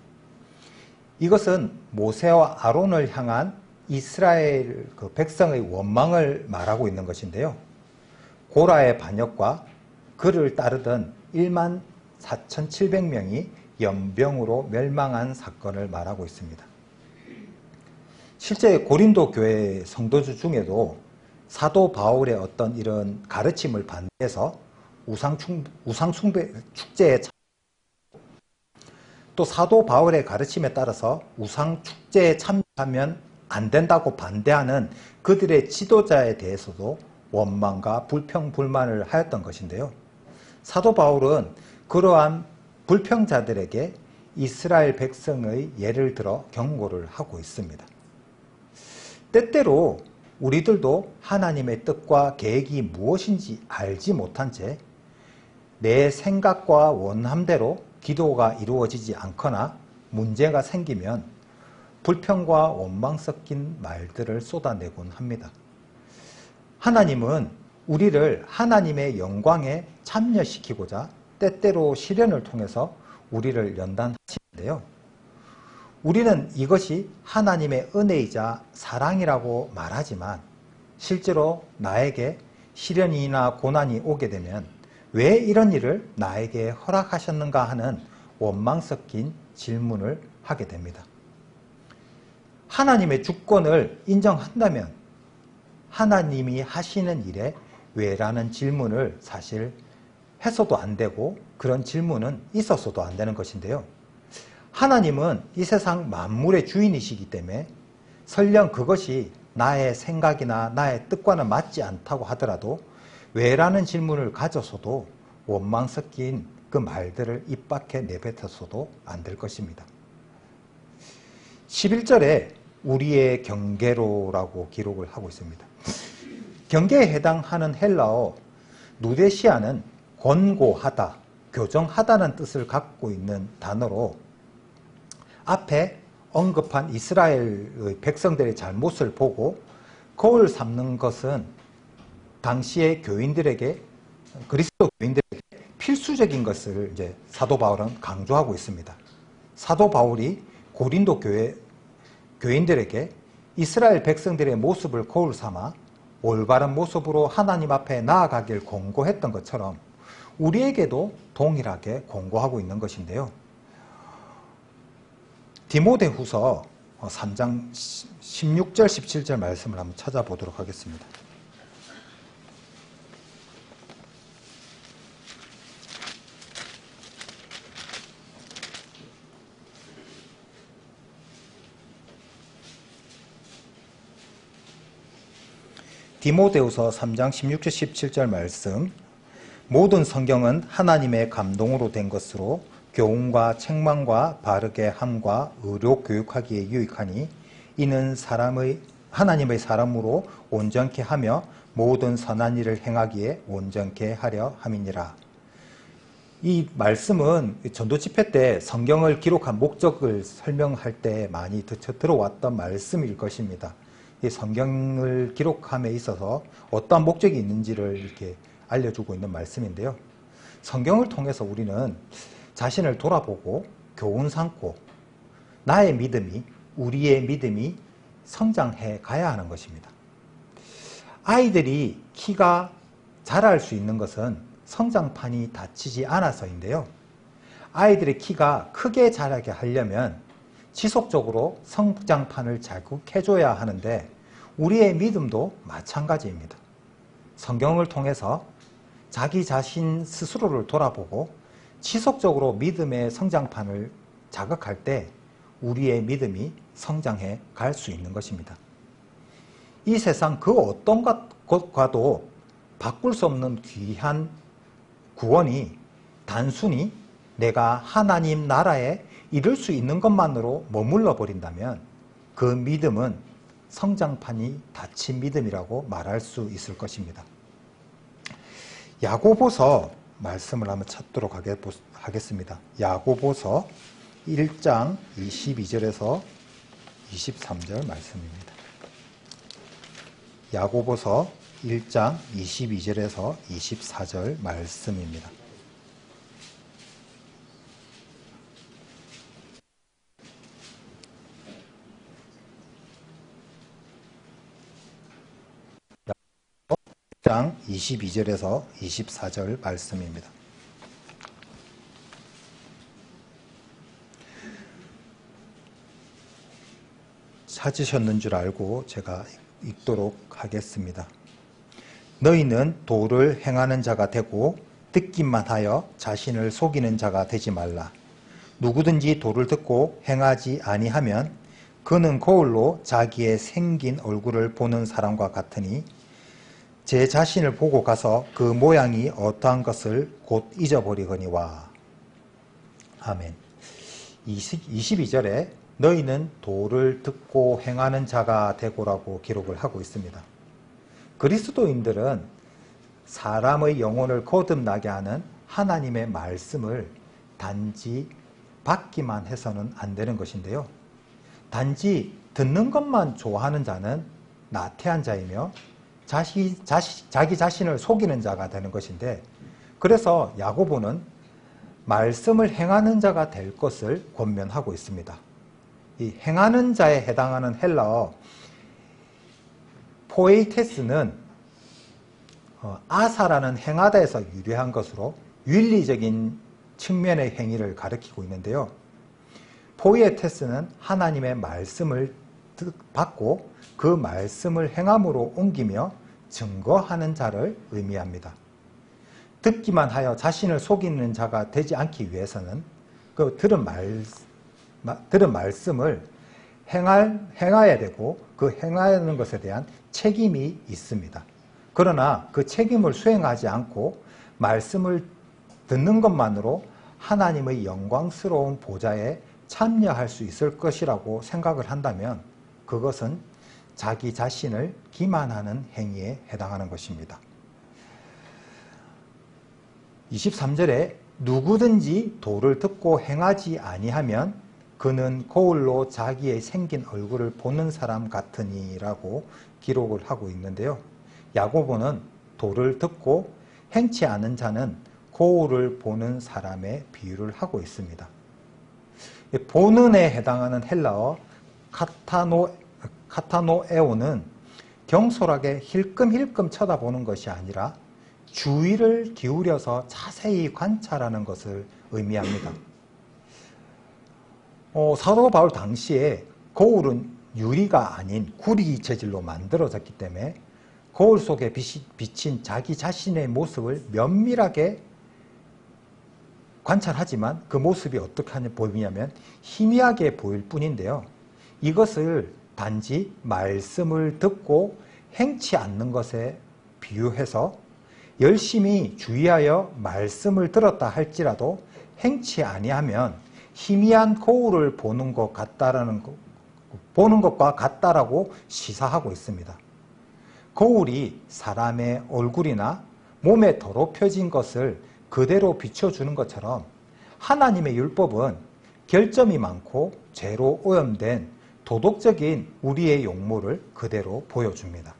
이것은 모세와 아론을 향한 이스라엘 백성의 원망을 말하고 있는 것인데요. 고라의 반역과 그를 따르던 1만 4,700명이 연병으로 멸망한 사건을 말하고 있습니다. 실제 고린도 교회 성도들 중에도 사도 바울의 어떤 이런 가르침을 반대해서 우상숭배 축제에 또 사도 바울의 가르침에 따라서 우상축제에 참여하면 안 된다고 반대하는 그들의 지도자에 대해서도 원망과 불평불만을 하였던 것인데요. 사도 바울은 그러한 불평자들에게 이스라엘 백성의 예를 들어 경고를 하고 있습니다. 때때로 우리들도 하나님의 뜻과 계획이 무엇인지 알지 못한 채 내 생각과 원함대로 기도가 이루어지지 않거나 문제가 생기면 불평과 원망 섞인 말들을 쏟아내곤 합니다. 하나님은 우리를 하나님의 영광에 참여시키고자 때때로 시련을 통해서 우리를 연단하시는데요. 우리는 이것이 하나님의 은혜이자 사랑이라고 말하지만 실제로 나에게 시련이나 고난이 오게 되면 왜 이런 일을 나에게 허락하셨는가 하는 원망 섞인 질문을 하게 됩니다. 하나님의 주권을 인정한다면 하나님이 하시는 일에 왜라는 질문을 사실 해서도 안 되고 그런 질문은 있었어도 안 되는 것인데요. 하나님은 이 세상 만물의 주인이시기 때문에 설령 그것이 나의 생각이나 나의 뜻과는 맞지 않다고 하더라도 왜라는 질문을 가져서도 원망 섞인 그 말들을 입 밖에 내뱉어서도 안 될 것입니다. 11절에 우리의 경계로라고 기록을 하고 있습니다. 경계에 해당하는 헬라어 누데시아는 권고하다, 교정하다는 뜻을 갖고 있는 단어로 앞에 언급한 이스라엘의 백성들의 잘못을 보고 거울 삼는 것은 당시의 교인들에게, 그리스도 교인들에게 필수적인 것을 이제 사도 바울은 강조하고 있습니다. 사도 바울이 고린도 교인들에게 이스라엘 백성들의 모습을 거울 삼아 올바른 모습으로 하나님 앞에 나아가길 권고했던 것처럼 우리에게도 동일하게 권고하고 있는 것인데요. 디모데후서 3장 16절 17절 말씀을 한번 찾아보도록 하겠습니다. 디모데후서 3장 16절 17절 말씀. 모든 성경은 하나님의 감동으로 된 것으로 교훈과 책망과 바르게 함과 의로 교육하기에 유익하니 이는 하나님의 사람으로 온전케 하며 모든 선한 일을 행하기에 온전케 하려 함이니라. 이 말씀은 전도 집회 때 성경을 기록한 목적을 설명할 때 많이 들어왔던 말씀일 것입니다. 이 성경을 기록함에 있어서 어떠한 목적이 있는지를 이렇게 알려주고 있는 말씀인데요. 성경을 통해서 우리는 자신을 돌아보고 교훈 삼고 나의 믿음이, 우리의 믿음이 성장해 가야 하는 것입니다. 아이들이 키가 자랄 수 있는 것은 성장판이 닫히지 않아서인데요. 아이들의 키가 크게 자라게 하려면 지속적으로 성장판을 자극해줘야 하는데 우리의 믿음도 마찬가지입니다. 성경을 통해서 자기 자신 스스로를 돌아보고 지속적으로 믿음의 성장판을 자극할 때 우리의 믿음이 성장해 갈 수 있는 것입니다. 이 세상 그 어떤 것과도 바꿀 수 없는 귀한 구원이 단순히 내가 하나님 나라에 이룰 수 있는 것만으로 머물러 버린다면 그 믿음은 성장판이 닫힌 믿음이라고 말할 수 있을 것입니다. 야고보서 말씀을 한번 찾도록 하겠습니다. 야고보서 1장 22절에서 23절 말씀입니다. 야고보서 1장 22절에서 24절 말씀입니다. 야고보서 1장 22절에서 24절 말씀입니다. 찾으셨는 줄 알고 제가 읽도록 하겠습니다. 너희는 도를 행하는 자가 되고 듣기만 하여 자신을 속이는 자가 되지 말라. 누구든지 도를 듣고 행하지 아니하면 그는 거울로 자기의 생긴 얼굴을 보는 사람과 같으니 제 자신을 보고 가서 그 모양이 어떠한 것을 곧 잊어버리거니와. 아멘. 22절에 너희는 도를 듣고 행하는 자가 되고라고 기록을 하고 있습니다. 그리스도인들은 사람의 영혼을 거듭나게 하는 하나님의 말씀을 단지 받기만 해서는 안 되는 것인데요. 단지 듣는 것만 좋아하는 자는 나태한 자이며 자기 자신을 속이는 자가 되는 것인데, 그래서 야고보는 말씀을 행하는 자가 될 것을 권면하고 있습니다. 이 행하는 자에 해당하는 헬라어 포에이테스는 아사라는 행하다에서 유래한 것으로 윤리적인 측면의 행위를 가리키고 있는데요. 포이에테스는 하나님의 말씀을 받고 그 말씀을 행함으로 옮기며 증거하는 자를 의미합니다. 듣기만 하여 자신을 속이는 자가 되지 않기 위해서는 그 들은 말씀을 행해야 되고 그 행하는 것에 대한 책임이 있습니다. 그러나 그 책임을 수행하지 않고 말씀을 듣는 것만으로 하나님의 영광스러운 보좌에 참여할 수 있을 것이라고 생각을 한다면 그것은 자기 자신을 기만하는 행위에 해당하는 것입니다. 23절에 누구든지 도를 듣고 행하지 아니하면 그는 거울로 자기의 생긴 얼굴을 보는 사람 같으니 라고 기록을 하고 있는데요. 야고보는 도를 듣고 행치 않은 자는 거울을 보는 사람의 비유를 하고 있습니다. 보는에 해당하는 헬라어 카타노에오는 경솔하게 힐끔힐끔 쳐다보는 것이 아니라 주의를 기울여서 자세히 관찰하는 것을 의미합니다. 사도 바울 당시에 거울은 유리가 아닌 구리 재질로 만들어졌기 때문에 거울 속에 비친 자기 자신의 모습을 면밀하게 관찰하지만 그 모습이 어떻게 보이냐면 희미하게 보일 뿐인데요. 이것을 단지 말씀을 듣고 행치 않는 것에 비유해서 열심히 주의하여 말씀을 들었다 할지라도 행치 아니하면 희미한 거울을 보는 것과 같다라고 시사하고 있습니다. 거울이 사람의 얼굴이나 몸에 더럽혀진 것을 그대로 비춰주는 것처럼 하나님의 율법은 결점이 많고 죄로 오염된 도덕적인 우리의 용모를 그대로 보여줍니다.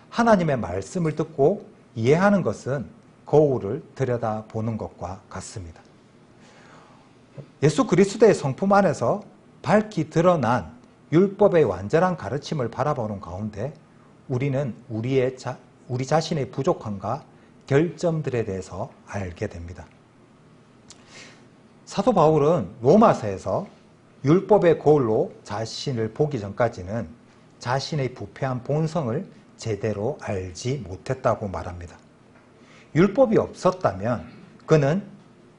하나님의 말씀을 듣고 이해하는 것은 거울을 들여다보는 것과 같습니다. 예수 그리스도의 성품 안에서 밝히 드러난 율법의 완전한 가르침을 바라보는 가운데 우리는 우리 자신의 부족함과 결점들에 대해서 알게 됩니다. 사도 바울은 로마서에서 율법의 거울로 자신을 보기 전까지는 자신의 부패한 본성을 제대로 알지 못했다고 말합니다. 율법이 없었다면 그는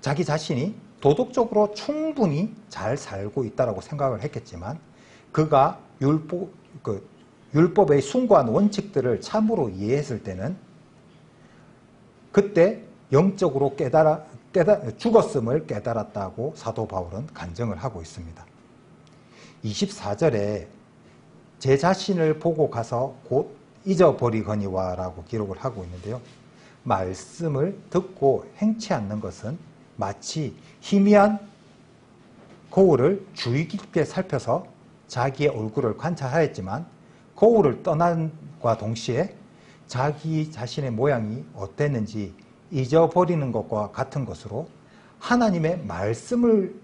자기 자신이 도덕적으로 충분히 잘 살고 있다고 생각을 했겠지만, 그가 율법의 숭고한 원칙들을 참으로 이해했을 때는 그때 영적으로 죽었음을 깨달았다고 사도 바울은 간증을 하고 있습니다. 24절에 제 자신을 보고 가서 곧 잊어버리거니와 라고 기록을 하고 있는데요. 말씀을 듣고 행치 않는 것은 마치 희미한 거울을 주의 깊게 살펴서 자기의 얼굴을 관찰하였지만 거울을 떠난과 동시에 자기 자신의 모양이 어땠는지 잊어버리는 것과 같은 것으로, 하나님의 말씀을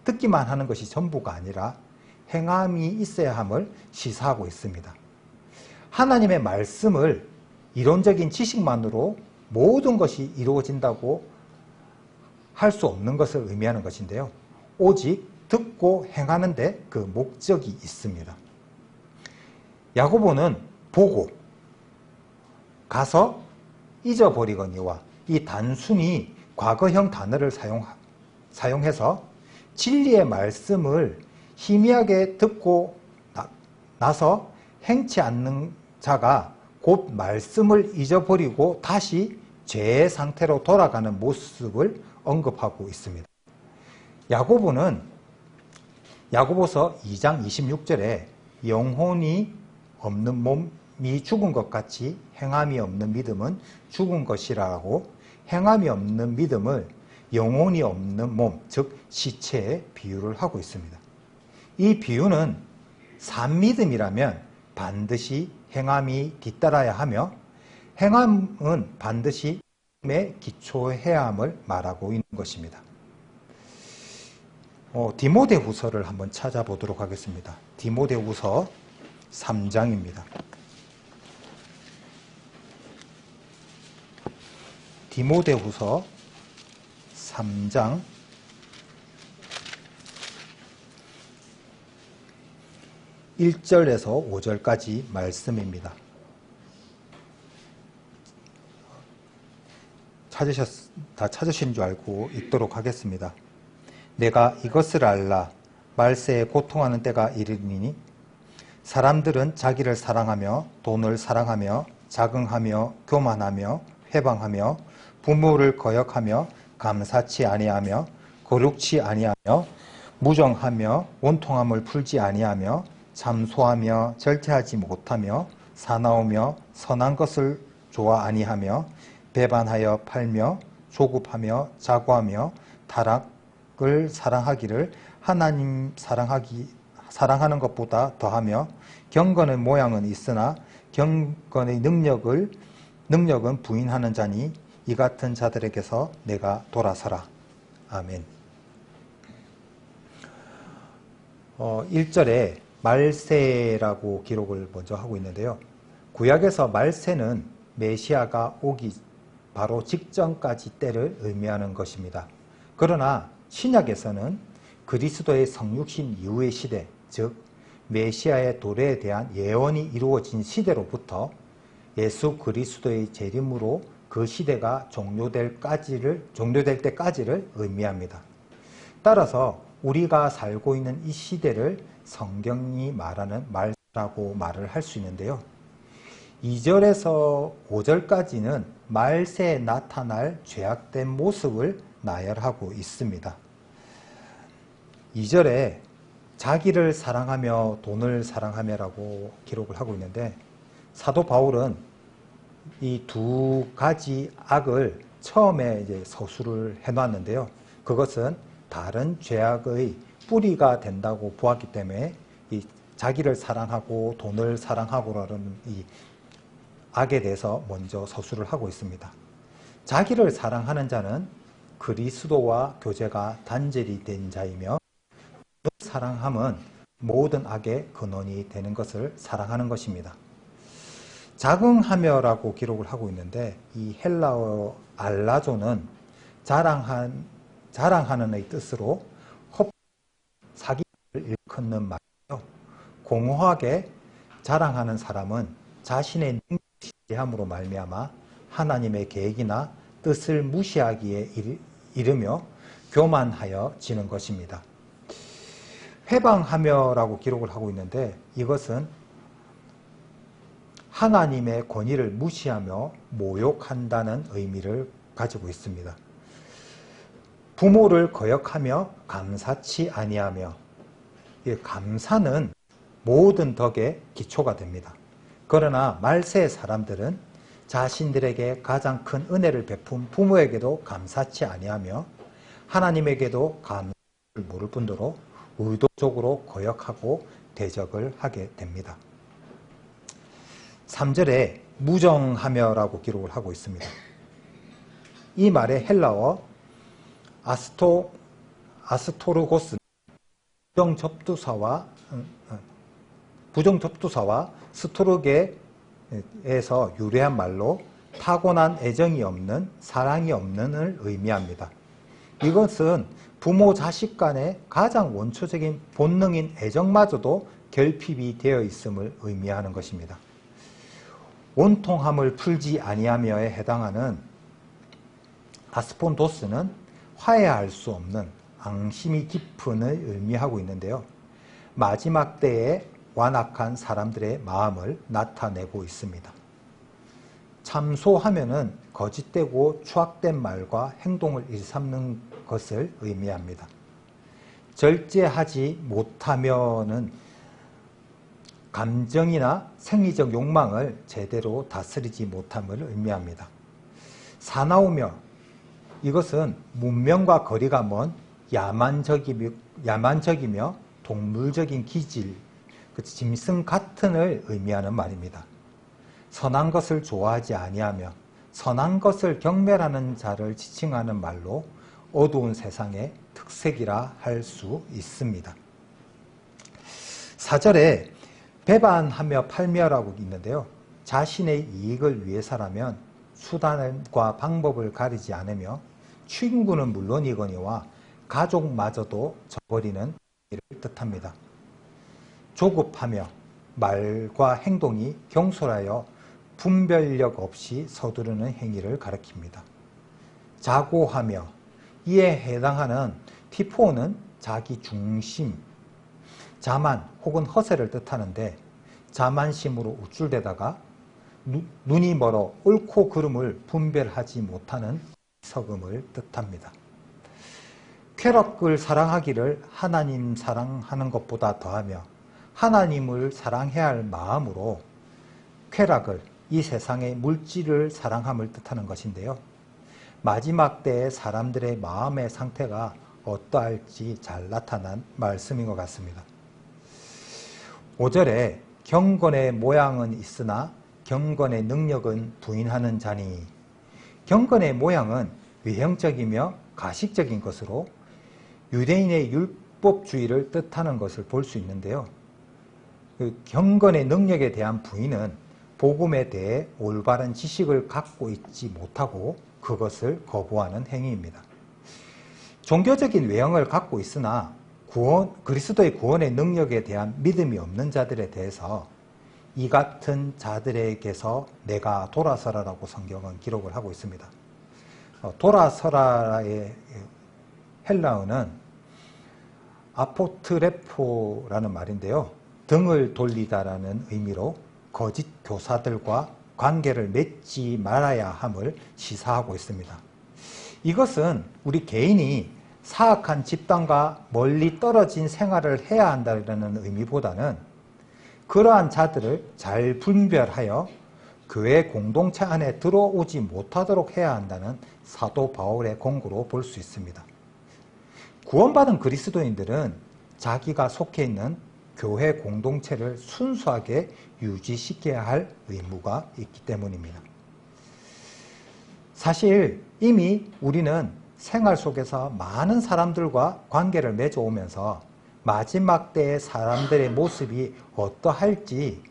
듣기만 하는 것이 전부가 아니라 행함이 있어야 함을 시사하고 있습니다. 하나님의 말씀을 이론적인 지식만으로 모든 것이 이루어진다고 할 수 없는 것을 의미하는 것인데요. 오직 듣고 행하는 데 그 목적이 있습니다. 야고보는 보고 가서 잊어버리거니와 이 단순히 과거형 단어를 사용해서 진리의 말씀을 희미하게 듣고 나서 행치 않는 자가 곧 말씀을 잊어버리고 다시 죄의 상태로 돌아가는 모습을 언급하고 있습니다. 야고보는 야고보서 2장 26절에 영혼이 없는 몸이 죽은 것 같이 행함이 없는 믿음은 죽은 것이라고, 행함이 없는 믿음을 영혼이 없는 몸, 즉 시체에 비유를 하고 있습니다. 이 비유는 산믿음이라면 반드시 행함이 뒤따라야 하며, 행함은 반드시 믿음에 기초해야 함을 말하고 있는 것입니다. 디모데후서를 한번 찾아보도록 하겠습니다. 디모데후서 3장입니다. 디모데후서 3장 1절에서 5절까지 말씀입니다. 다 찾으신 줄 알고 읽도록 하겠습니다. 내가 이것을 알라. 말세에 고통하는 때가 이르리니 사람들은 자기를 사랑하며 돈을 사랑하며 자긍하며 교만하며 회방하며 부모를 거역하며 감사치 아니하며 거룩치 아니하며 무정하며 원통함을 풀지 아니하며 참소하며 절제하지 못하며 사나우며 선한 것을 좋아 아니하며 배반하여 팔며 조급하며 자고하며 타락을 사랑하기를 하나님 사랑하는 것보다 더하며 경건의 모양은 있으나 경건의 능력은 부인하는 자니 이 같은 자들에게서 내가 돌아서라. 아멘. 1절에 말세라고 기록을 먼저 하고 있는데요. 구약에서 말세는 메시아가 오기 바로 직전까지 때를 의미하는 것입니다. 그러나 신약에서는 그리스도의 성육신 이후의 시대, 즉 메시아의 도래에 대한 예언이 이루어진 시대로부터 예수 그리스도의 재림으로 그 시대가 종료될 때까지를 의미합니다. 따라서 우리가 살고 있는 이 시대를 성경이 말하는 말세라고 말을 할 수 있는데요. 2절에서 5절까지는 말세에 나타날 죄악된 모습을 나열하고 있습니다. 2절에 자기를 사랑하며 돈을 사랑하며라고 기록을 하고 있는데, 사도 바울은 이 두 가지 악을 처음에 이제 서술을 해놨는데요. 그것은 다른 죄악의 뿌리가 된다고 보았기 때문에 이 자기를 사랑하고 돈을 사랑하고라는 이 악에 대해서 먼저 서술을 하고 있습니다. 자기를 사랑하는 자는 그리스도와 교제가 단절이 된 자이며, 사랑함은 모든 악의 근원이 되는 것을 사랑하는 것입니다. 자긍하며라고 기록을 하고 있는데 이 헬라어 알라조는 자랑하는의 뜻으로 사기를 일컫는 말이에요. 공허하게 자랑하는 사람은 자신의 능력함으로 말미암아 하나님의 계획이나 뜻을 무시하기에 이르며 교만하여 지는 것입니다. 회방하며라고 기록을 하고 있는데 이것은 하나님의 권위를 무시하며 모욕한다는 의미를 가지고 있습니다. 부모를 거역하며 감사치 아니하며, 이 감사는 모든 덕의 기초가 됩니다. 그러나 말세의 사람들은 자신들에게 가장 큰 은혜를 베푼 부모에게도 감사치 아니하며 하나님에게도 감사를 모를 뿐더러 의도적으로 거역하고 대적을 하게 됩니다. 3절에 무정하며라고 기록을 하고 있습니다. 이 말의 헬라어 아스토르고스는 부정접두사와 스토르게에서 유래한 말로 타고난 애정이 없는, 사랑이 없는을 의미합니다. 이것은 부모 자식 간의 가장 원초적인 본능인 애정마저도 결핍이 되어 있음을 의미하는 것입니다. 원통함을 풀지 아니하며에 해당하는 아스폰도스는 화해할 수 없는 앙심이 깊은을 의미하고 있는데요. 마지막 때에 완악한 사람들의 마음을 나타내고 있습니다. 참소하면은 거짓되고 추악된 말과 행동을 일삼는 것을 의미합니다. 절제하지 못하면은 감정이나 생리적 욕망을 제대로 다스리지 못함을 의미합니다. 사나우며, 이것은 문명과 거리가 먼 야만적이며 동물적인 기질, 짐승 같은을 의미하는 말입니다. 선한 것을 좋아하지 아니하며 선한 것을 경멸하는 자를 지칭하는 말로 어두운 세상의 특색이라 할 수 있습니다. 4절에 배반하며 팔며라고 있는데요. 자신의 이익을 위해서라면 수단과 방법을 가리지 않으며 친구는 물론이거니와 가족마저도 저버리는 일을 뜻합니다. 조급하며 말과 행동이 경솔하여 분별력 없이 서두르는 행위를 가리킵니다. 자고하며, 이에 해당하는 T4는 자기 중심, 자만 혹은 허세를 뜻하는데 자만심으로 우쭐대다가 눈이 멀어 옳고 그름을 분별하지 못하는 어리석음을 뜻합니다. 쾌락을 사랑하기를 하나님 사랑하는 것보다 더하며 하나님을 사랑해야 할 마음으로 쾌락을, 이 세상의 물질을 사랑함을 뜻하는 것인데요. 마지막 때의 사람들의 마음의 상태가 어떠할지 잘 나타난 말씀인 것 같습니다. 5절에 경건의 모양은 있으나 경건의 능력은 부인하는 자니, 경건의 모양은 외형적이며 가식적인 것으로 유대인의 율법주의를 뜻하는 것을 볼 수 있는데요. 그 경건의 능력에 대한 부인은 복음에 대해 올바른 지식을 갖고 있지 못하고 그것을 거부하는 행위입니다. 종교적인 외형을 갖고 있으나 그리스도의 구원의 능력에 대한 믿음이 없는 자들에 대해서 이 같은 자들에게서 내가 돌아서라라고 성경은 기록을 하고 있습니다. 돌아서라의 헬라어는 아포트레포라는 말인데요. 등을 돌리다라는 의미로 거짓 교사들과 관계를 맺지 말아야 함을 시사하고 있습니다. 이것은 우리 개인이 사악한 집단과 멀리 떨어진 생활을 해야 한다는 의미보다는 그러한 자들을 잘 분별하여 교회 공동체 안에 들어오지 못하도록 해야 한다는 사도 바울의 권고로 볼 수 있습니다. 구원받은 그리스도인들은 자기가 속해 있는 교회 공동체를 순수하게 유지시켜야 할 의무가 있기 때문입니다. 사실 이미 우리는 생활 속에서 많은 사람들과 관계를 맺어오면서 마지막 때의 사람들의 모습이 어떠할지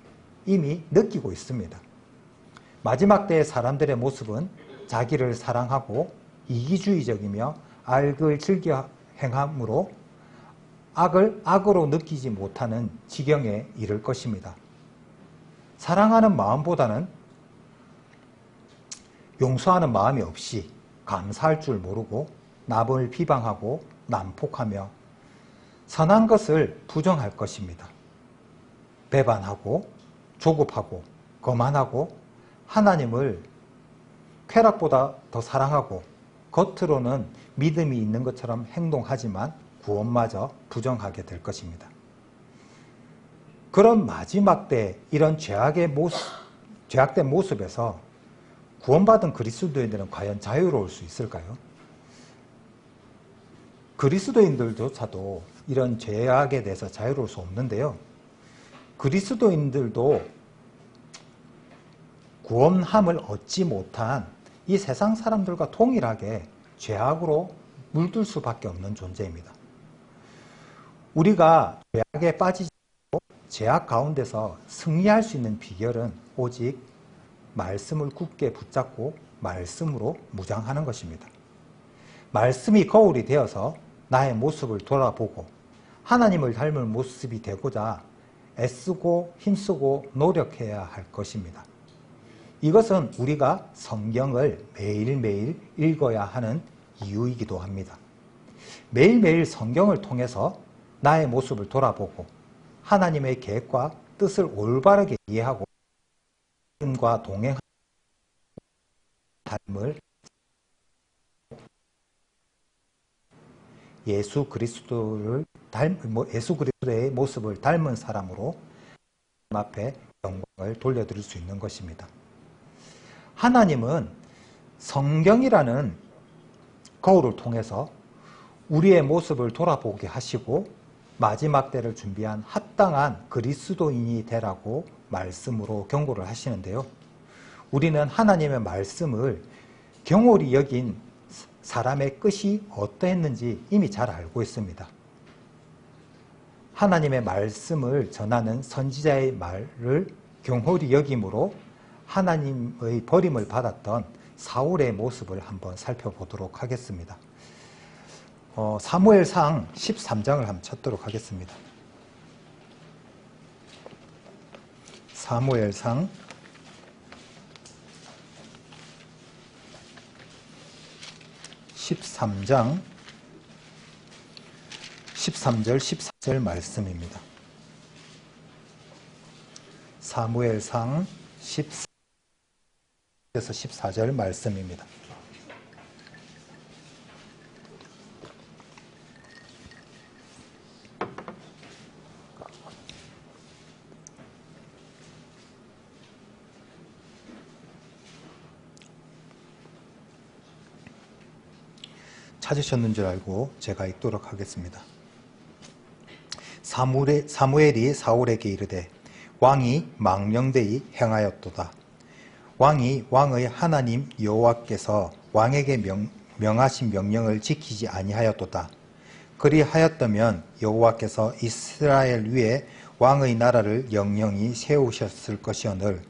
이미 느끼고 있습니다. 마지막 때의 사람들의 모습은 자기를 사랑하고 이기주의적이며 악을 즐겨 행함으로 악을 악으로 느끼지 못하는 지경에 이를 것입니다. 사랑하는 마음보다는 용서하는 마음이 없이 감사할 줄 모르고 남을 비방하고 난폭하며 선한 것을 부정할 것입니다. 배반하고 조급하고 거만하고 하나님을 쾌락보다 더 사랑하고 겉으로는 믿음이 있는 것처럼 행동하지만 구원마저 부정하게 될 것입니다. 그런 마지막 때 이런 죄악된 모습에서 구원받은 그리스도인들은 과연 자유로울 수 있을까요? 그리스도인들조차도 이런 죄악에 대해서 자유로울 수 없는데요. 그리스도인들도 구원함을 얻지 못한 이 세상 사람들과 동일하게 죄악으로 물들 수밖에 없는 존재입니다. 우리가 죄악에 빠지지 않고 죄악 가운데서 승리할 수 있는 비결은 오직 말씀을 굳게 붙잡고 말씀으로 무장하는 것입니다. 말씀이 거울이 되어서 나의 모습을 돌아보고 하나님을 닮을 모습이 되고자 애쓰고 힘쓰고 노력해야 할 것입니다. 이것은 우리가 성경을 매일매일 읽어야 하는 이유이기도 합니다. 매일매일 성경을 통해서 나의 모습을 돌아보고 하나님의 계획과 뜻을 올바르게 이해하고 하나님과 동행하는 삶을 예수 그리스도의 모습을 닮은 사람으로 하나님 앞에 영광을 돌려드릴 수 있는 것입니다. 하나님은 성경이라는 거울을 통해서 우리의 모습을 돌아보게 하시고 마지막 때를 준비한 합당한 그리스도인이 되라고 말씀으로 경고를 하시는데요. 우리는 하나님의 말씀을 경홀히 여긴 사람의 끝이 어떠했는지 이미 잘 알고 있습니다. 하나님의 말씀을 전하는 선지자의 말을 경홀히 여김으로 하나님의 버림을 받았던 사울의 모습을 한번 살펴보도록 하겠습니다. 사무엘상 13장을 한번 찾도록 하겠습니다. 사무엘상 13장 13절 14절 말씀입니다. 사무엘상 14에서 14절 말씀입니다. 찾으셨는 줄 알고 제가 읽도록 하겠습니다. 사무엘이 사울에게 이르되 왕이 망령되이 행하였도다. 왕이 왕의 하나님 여호와께서 왕에게 명하신 명령을 지키지 아니하였도다. 그리하였다면 여호와께서 이스라엘 위에 왕의 나라를 영영히 세우셨을 것이오늘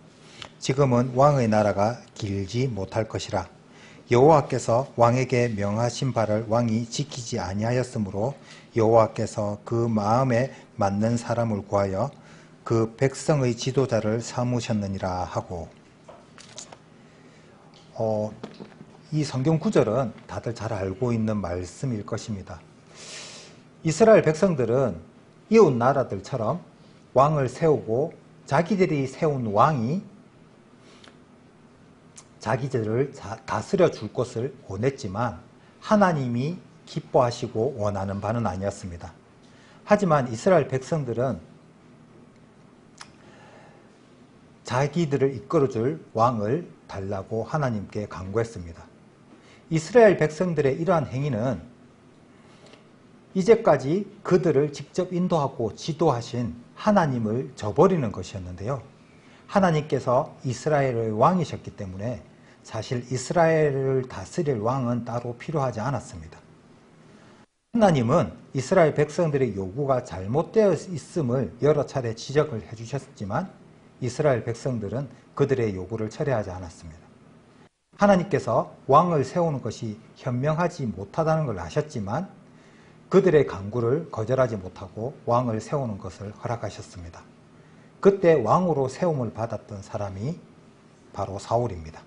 지금은 왕의 나라가 길지 못할 것이라. 여호와께서 왕에게 명하신 바를 왕이 지키지 아니하였으므로 여호와께서 그 마음에 맞는 사람을 구하여 그 백성의 지도자를 삼으셨느니라 하고, 이 성경 구절은 다들 잘 알고 있는 말씀일 것입니다. 이스라엘 백성들은 이웃 나라들처럼 왕을 세우고 자기들이 세운 왕이 자기들을 다스려 줄 것을 원했지만 하나님이 기뻐하시고 원하는 바는 아니었습니다. 하지만 이스라엘 백성들은 자기들을 이끌어줄 왕을 달라고 하나님께 간구했습니다. 이스라엘 백성들의 이러한 행위는 이제까지 그들을 직접 인도하고 지도하신 하나님을 저버리는 것이었는데요. 하나님께서 이스라엘의 왕이셨기 때문에 사실 이스라엘을 다스릴 왕은 따로 필요하지 않았습니다. 하나님은 이스라엘 백성들의 요구가 잘못되어 있음을 여러 차례 지적을 해주셨지만 이스라엘 백성들은 그들의 요구를 철회하지 않았습니다. 하나님께서 왕을 세우는 것이 현명하지 못하다는 걸 아셨지만 그들의 간구를 거절하지 못하고 왕을 세우는 것을 허락하셨습니다. 그때 왕으로 세움을 받았던 사람이 바로 사울입니다.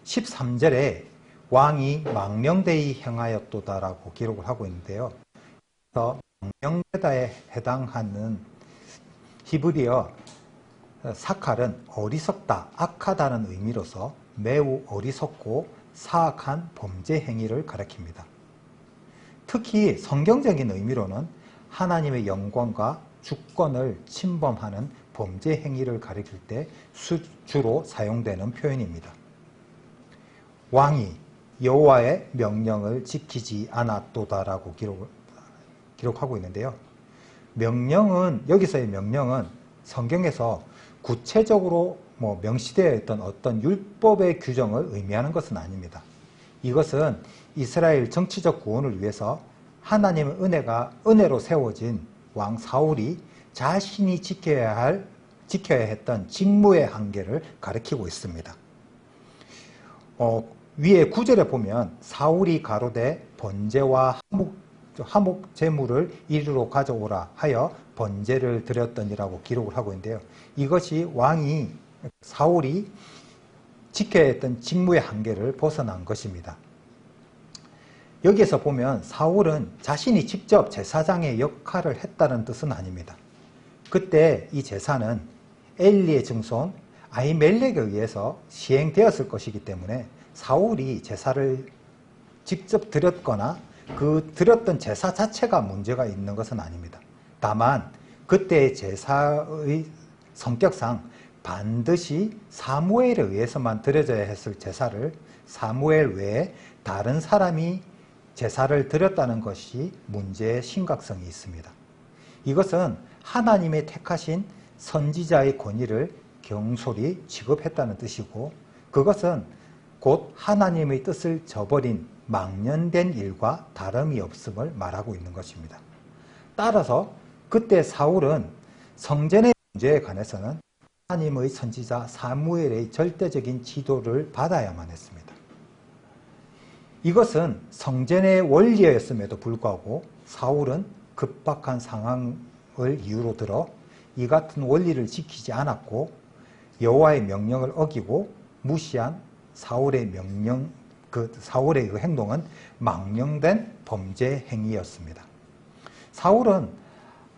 13절에 왕이 망령되이 행하였도다라고 기록을 하고 있는데요. 망령되다에 해당하는 히브리어 사칼은 어리석다, 악하다는 의미로서 매우 어리석고 사악한 범죄 행위를 가리킵니다. 특히 성경적인 의미로는 하나님의 영광과 주권을 침범하는 범죄 행위를 가리킬 때 주로 사용되는 표현입니다. 왕이 여호와의 명령을 지키지 않았도다라고 기록하고 있는데요. 여기서의 명령은 성경에서 구체적으로 명시되어 있던 어떤 율법의 규정을 의미하는 것은 아닙니다. 이것은 이스라엘 정치적 구원을 위해서 하나님의 은혜로 세워진 왕 사울이 자신이 지켜야 했던 직무의 한계를 가리키고 있습니다. 위에 9절에 보면 사울이 가로되 번제와 화목 제물을 이리로 가져오라 하여 번제를 드렸더니라고 기록을 하고 있는데요. 이것이 사울이 지켜야 했던 직무의 한계를 벗어난 것입니다. 여기에서 보면 사울은 자신이 직접 제사장의 역할을 했다는 뜻은 아닙니다. 그때 이 제사는 엘리의 증손 아히멜렉에 의해서 시행되었을 것이기 때문에 사울이 제사를 직접 드렸거나 그 드렸던 제사 자체가 문제가 있는 것은 아닙니다. 다만 그때의 제사의 성격상 반드시 사무엘에 의해서만 드려져야 했을 제사를 사무엘 외에 다른 사람이 제사를 드렸다는 것이 문제의 심각성이 있습니다. 이것은 하나님의 택하신 선지자의 권위를 경솔히 취급했다는 뜻이고 그것은 곧 하나님의 뜻을 저버린 망연된 일과 다름이 없음을 말하고 있는 것입니다. 따라서 그때 사울은 성전의 문제에 관해서는 하나님의 선지자 사무엘의 절대적인 지도를 받아야만 했습니다. 이것은 성전의 원리였음에도 불구하고 사울은 급박한 상황을 이유로 들어 이 같은 원리를 지키지 않았고 여호와의 명령을 어기고 무시한 사울의 그 행동은 망령된 범죄 행위였습니다. 사울은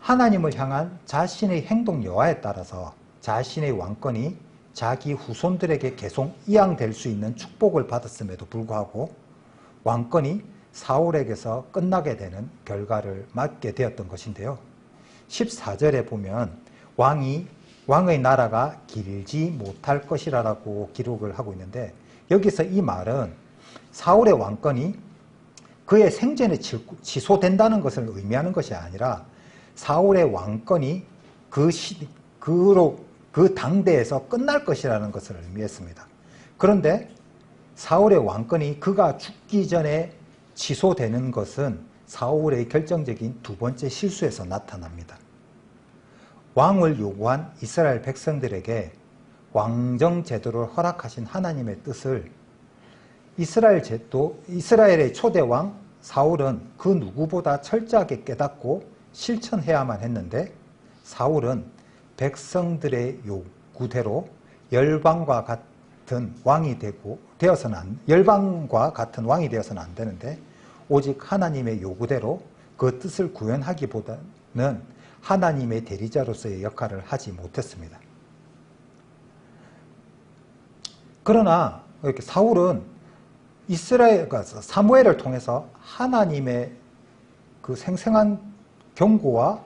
하나님을 향한 자신의 행동 여하에 따라서 자신의 왕권이 자기 후손들에게 계속 이양될 수 있는 축복을 받았음에도 불구하고 왕권이 사울에게서 끝나게 되는 결과를 맞게 되었던 것인데요. 14절에 보면 왕의 나라가 길지 못할 것이라고 기록을 하고 있는데 여기서 이 말은 사울의 왕권이 그의 생전에 취소된다는 것을 의미하는 것이 아니라 사울의 왕권이 그 당대에서 끝날 것이라는 것을 의미했습니다. 그런데 사울의 왕권이 그가 죽기 전에 취소되는 것은 사울의 결정적인 두 번째 실수에서 나타납니다. 왕을 요구한 이스라엘 백성들에게 왕정 제도를 허락하신 하나님의 뜻을 이스라엘의 초대왕 사울은 그 누구보다 철저하게 깨닫고 실천해야만 했는데 사울은 백성들의 요구대로 열방과 같은 왕이 되어서는 안 되는데 오직 하나님의 요구대로 그 뜻을 구현하기보다는 하나님의 대리자로서의 역할을 하지 못했습니다. 그러나 이렇게 사울은 사무엘을 통해서 하나님의 그 생생한 경고와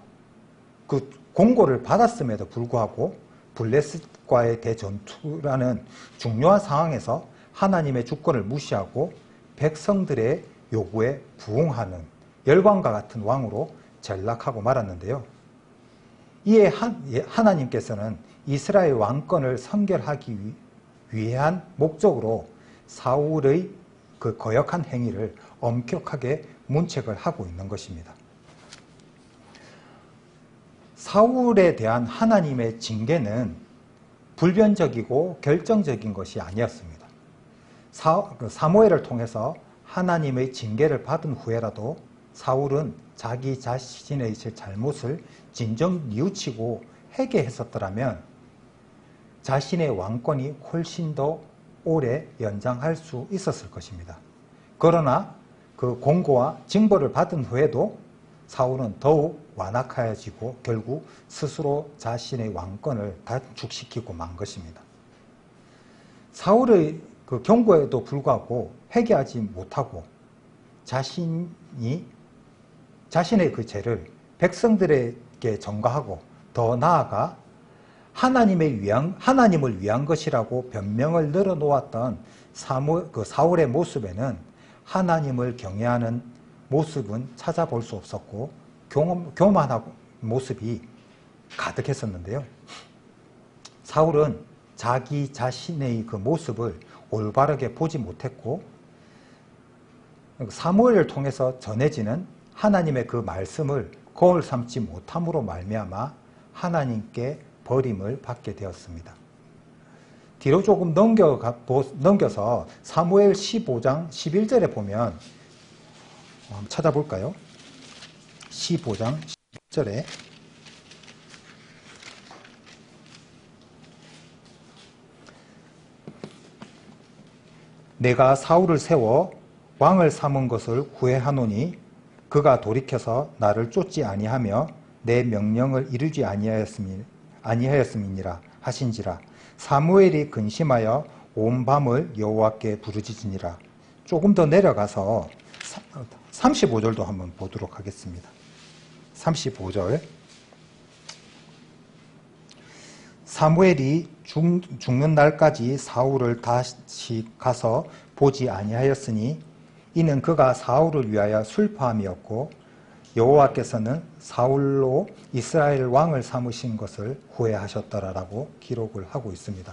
그 공고를 받았음에도 불구하고 블레셋과의 대전투라는 중요한 상황에서 하나님의 주권을 무시하고 백성들의 요구에 부응하는 열방과 같은 왕으로 전락하고 말았는데요. 이에 하나님께서는 이스라엘 왕권을 선결하기 위한 목적으로 사울의 그 거역한 행위를 엄격하게 문책을 하고 있는 것입니다. 사울에 대한 하나님의 징계는 불변적이고 결정적인 것이 아니었습니다. 사무엘을 통해서 하나님의 징계를 받은 후에라도 사울은 자기 자신의 잘못을 진정 뉘우치고 회개했었더라면 자신의 왕권이 훨씬 더 오래 연장할 수 있었을 것입니다. 그러나 그 공고와 징벌을 받은 후에도 사울은 더욱 완악해지고 결국 스스로 자신의 왕권을 단축시키고 만 것입니다. 사울의 그 경고에도 불구하고 회개하지 못하고 자신의 그 죄를 백성들에게 전가하고 더 나아가 하나님을 위한 것이라고 변명을 늘어놓았던 사울의 모습에는 하나님을 경외하는 모습은 찾아볼 수 없었고 교만하고 모습이 가득했었는데요. 사울은 자기 자신의 그 모습을 올바르게 보지 못했고 사무엘을 통해서 전해지는 하나님의 그 말씀을 거울 삼지 못함으로 말미암아 하나님께 버림을 받게 되었습니다. 뒤로 조금 넘겨서 사무엘 15장 11절에 보면 한번 찾아볼까요? 15장 11절에 내가 사울을 세워 왕을 삼은 것을 후회하노니 그가 돌이켜서 나를 쫓지 아니하며 내 명령을 이루지 아니하였음이니라 하신지라. 사무엘이 근심하여 온 밤을 여호와께 부르짖으니라. 조금 더 내려가서 35절도 한번 보도록 하겠습니다. 35절 사무엘이 죽는 날까지 사울을 다시 가서 보지 아니하였으니 이는 그가 사울을 위하여 슬퍼함이었고 여호와께서는 사울로 이스라엘 왕을 삼으신 것을 후회하셨더라라고 기록을 하고 있습니다.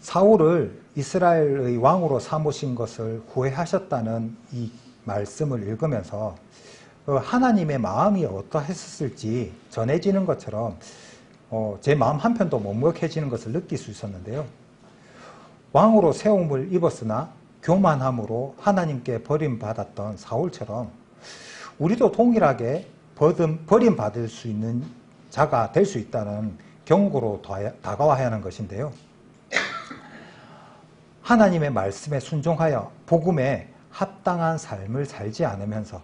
사울을 이스라엘의 왕으로 삼으신 것을 후회하셨다는 이 말씀을 읽으면서 하나님의 마음이 어떠했을지 전해지는 것처럼 제 마음 한편도 먹먹해지는 것을 느낄 수 있었는데요. 왕으로 세움을 입었으나 교만함으로 하나님께 버림받았던 사울처럼 우리도 동일하게 버림받을 수 있는 자가 될 수 있다는 경고로 다가와야 하는 것인데요. 하나님의 말씀에 순종하여 복음에 합당한 삶을 살지 않으면서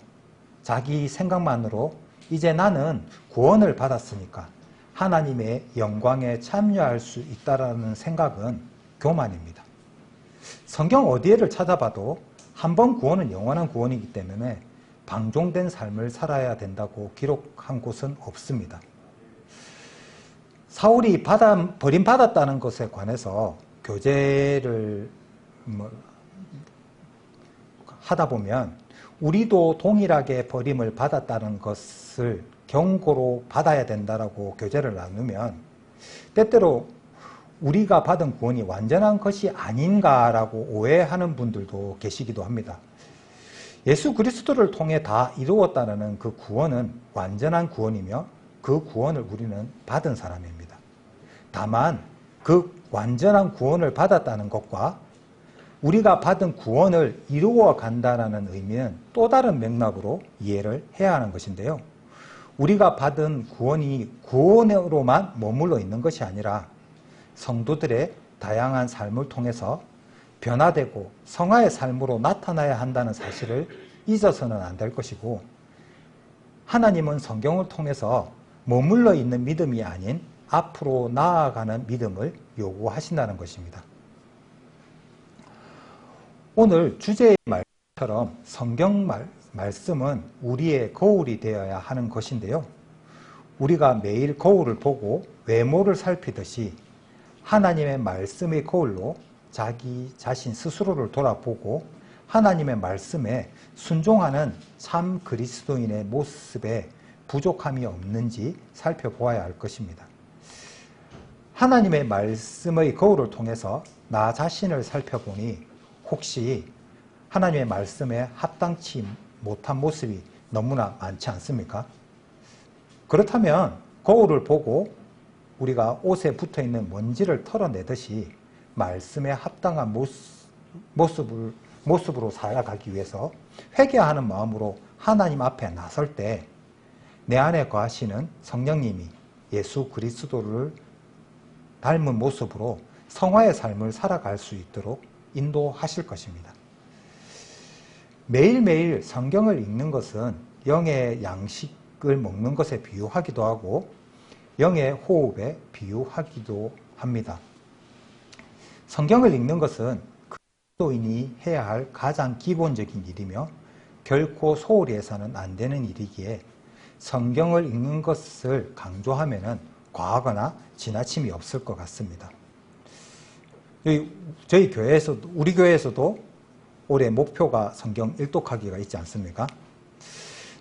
자기 생각만으로 이제 나는 구원을 받았으니까 하나님의 영광에 참여할 수 있다라는 생각은 교만입니다. 성경 어디에를 찾아봐도 한 번 구원은 영원한 구원이기 때문에 방종된 삶을 살아야 된다고 기록한 곳은 없습니다. 사울이 버림받았다는 것에 관해서 교제를 하다 보면 우리도 동일하게 버림을 받았다는 것을 경고로 받아야 된다라고 교제를 나누면 때때로 우리가 받은 구원이 완전한 것이 아닌가라고 오해하는 분들도 계시기도 합니다. 예수 그리스도를 통해 다 이루었다는 그 구원은 완전한 구원이며 그 구원을 우리는 받은 사람입니다. 다만 그 완전한 구원을 받았다는 것과 우리가 받은 구원을 이루어 간다는 의미는 또 다른 맥락으로 이해를 해야 하는 것인데요. 우리가 받은 구원이 구원으로만 머물러 있는 것이 아니라 성도들의 다양한 삶을 통해서 변화되고 성화의 삶으로 나타나야 한다는 사실을 잊어서는 안 될 것이고, 하나님은 성경을 통해서 머물러 있는 믿음이 아닌 앞으로 나아가는 믿음을 요구하신다는 것입니다. 오늘 주제의 말처럼 성경 말씀은 우리의 거울이 되어야 하는 것인데요. 우리가 매일 거울을 보고 외모를 살피듯이 하나님의 말씀의 거울로 자기 자신 스스로를 돌아보고 하나님의 말씀에 순종하는 참 그리스도인의 모습에 부족함이 없는지 살펴보아야 할 것입니다. 하나님의 말씀의 거울을 통해서 나 자신을 살펴보니 혹시 하나님의 말씀에 합당치 못한 모습이 너무나 많지 않습니까? 그렇다면 거울을 보고 우리가 옷에 붙어있는 먼지를 털어내듯이 말씀에 합당한 모습으로 살아가기 위해서 회개하는 마음으로 하나님 앞에 나설 때 내 안에 거하시는 성령님이 예수 그리스도를 닮은 모습으로 성화의 삶을 살아갈 수 있도록 인도하실 것입니다. 매일매일 성경을 읽는 것은 영의 양식을 먹는 것에 비유하기도 하고 영의 호흡에 비유하기도 합니다. 성경을 읽는 것은 그리스도인이 해야 할 가장 기본적인 일이며 결코 소홀히 해서는 안 되는 일이기에 성경을 읽는 것을 강조하면은 과하거나 지나침이 없을 것 같습니다. 저희 교회에서도, 우리 교회에서도 올해 목표가 성경 일독하기가 있지 않습니까?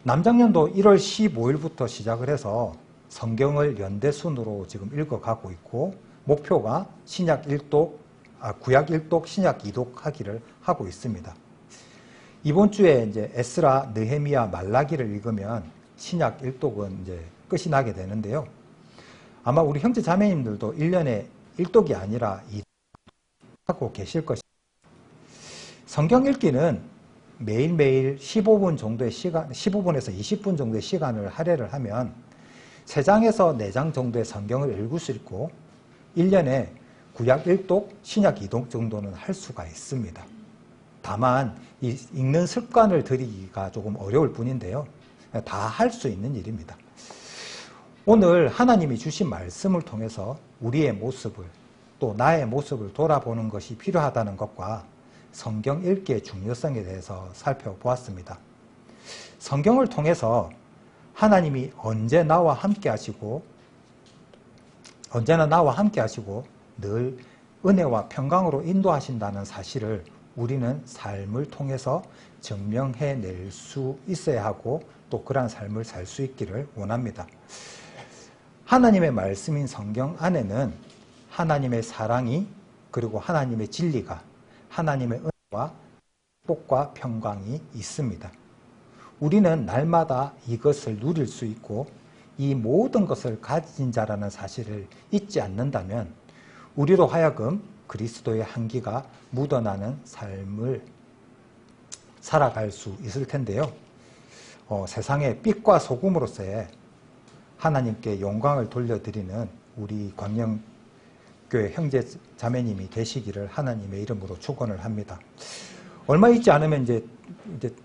남작년도 1월 15일부터 시작을 해서 성경을 연대순으로 지금 읽어가고 있고, 목표가 구약 1독, 신약 2독 하기를 하고 있습니다. 이번 주에 이제 에스라, 느헤미야, 말라기를 읽으면 신약 1독은 이제 끝이 나게 되는데요. 아마 우리 형제 자매님들도 1년에 1독이 아니라 2독 하고 계실 것입니다. 성경 읽기는 매일매일 15분 정도의 시간, 15분에서 20분 정도의 시간을 할애를 하면 3장에서 4장 정도의 성경을 읽을 수 있고 1년에 구약 1독, 신약 2독 정도는 할 수가 있습니다. 다만 이 읽는 습관을 들이기가 조금 어려울 뿐인데요. 다 할 수 있는 일입니다. 오늘 하나님이 주신 말씀을 통해서 우리의 모습을, 또 나의 모습을 돌아보는 것이 필요하다는 것과 성경 읽기의 중요성에 대해서 살펴보았습니다. 성경을 통해서 하나님이 언제나 나와 함께 하시고 늘 은혜와 평강으로 인도하신다는 사실을 우리는 삶을 통해서 증명해낼 수 있어야 하고 또 그러한 삶을 살 수 있기를 원합니다. 하나님의 말씀인 성경 안에는 하나님의 사랑이, 그리고 하나님의 진리가, 하나님의 은혜와 축복과 평강이 있습니다. 우리는 날마다 이것을 누릴 수 있고 이 모든 것을 가진 자라는 사실을 잊지 않는다면 우리로 하여금 그리스도의 향기가 묻어나는 삶을 살아갈 수 있을 텐데요. 세상의 빛과 소금으로서의 하나님께 영광을 돌려드리는 우리 광명교회 형제 자매님이 되시기를 하나님의 이름으로 축원을 합니다. 얼마 있지 않으면 이제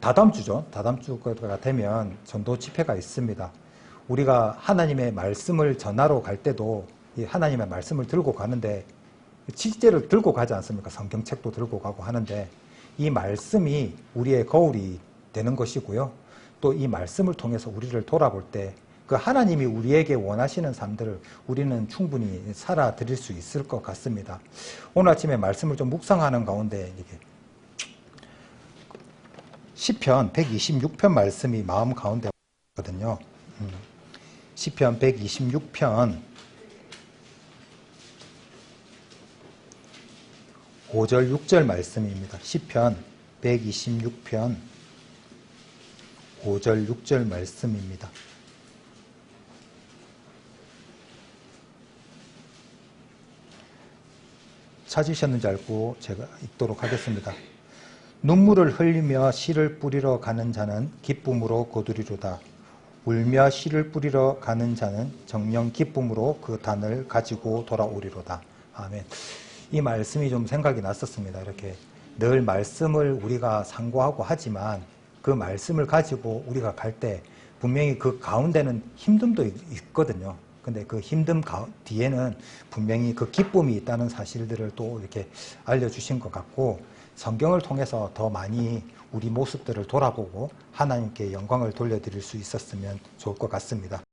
다다음 주죠. 다다음 주가 되면 전도 집회가 있습니다. 우리가 하나님의 말씀을 전하러 갈 때도 이 하나님의 말씀을 들고 가는데 지지대를 들고 가지 않습니까? 성경책도 들고 가고 하는데 이 말씀이 우리의 거울이 되는 것이고요. 또 이 말씀을 통해서 우리를 돌아볼 때 그 하나님이 우리에게 원하시는 삶들을 우리는 충분히 살아드릴 수 있을 것 같습니다. 오늘 아침에 말씀을 좀 묵상하는 가운데 이게 시편 126편 말씀이 마음 가운데 있거든요. 시편 126편 5절 6절 말씀입니다. 시편 126편 5절 6절 말씀입니다. 찾으셨는지 알고 제가 읽도록 하겠습니다. 눈물을 흘리며 씨를 뿌리러 가는 자는 기쁨으로 거두리로다. 울며 씨를 뿌리러 가는 자는 정녕 기쁨으로 그 단을 가지고 돌아오리로다. 아멘. 이 말씀이 좀 생각이 났었습니다. 이렇게 늘 말씀을 우리가 상고하고 하지만 그 말씀을 가지고 우리가 갈 때 분명히 그 가운데는 힘듦도 있거든요. 근데 그 힘듦 뒤에는 분명히 그 기쁨이 있다는 사실들을 또 이렇게 알려주신 것 같고, 성경을 통해서 더 많이 우리 모습들을 돌아보고 하나님께 영광을 돌려드릴 수 있었으면 좋을 것 같습니다.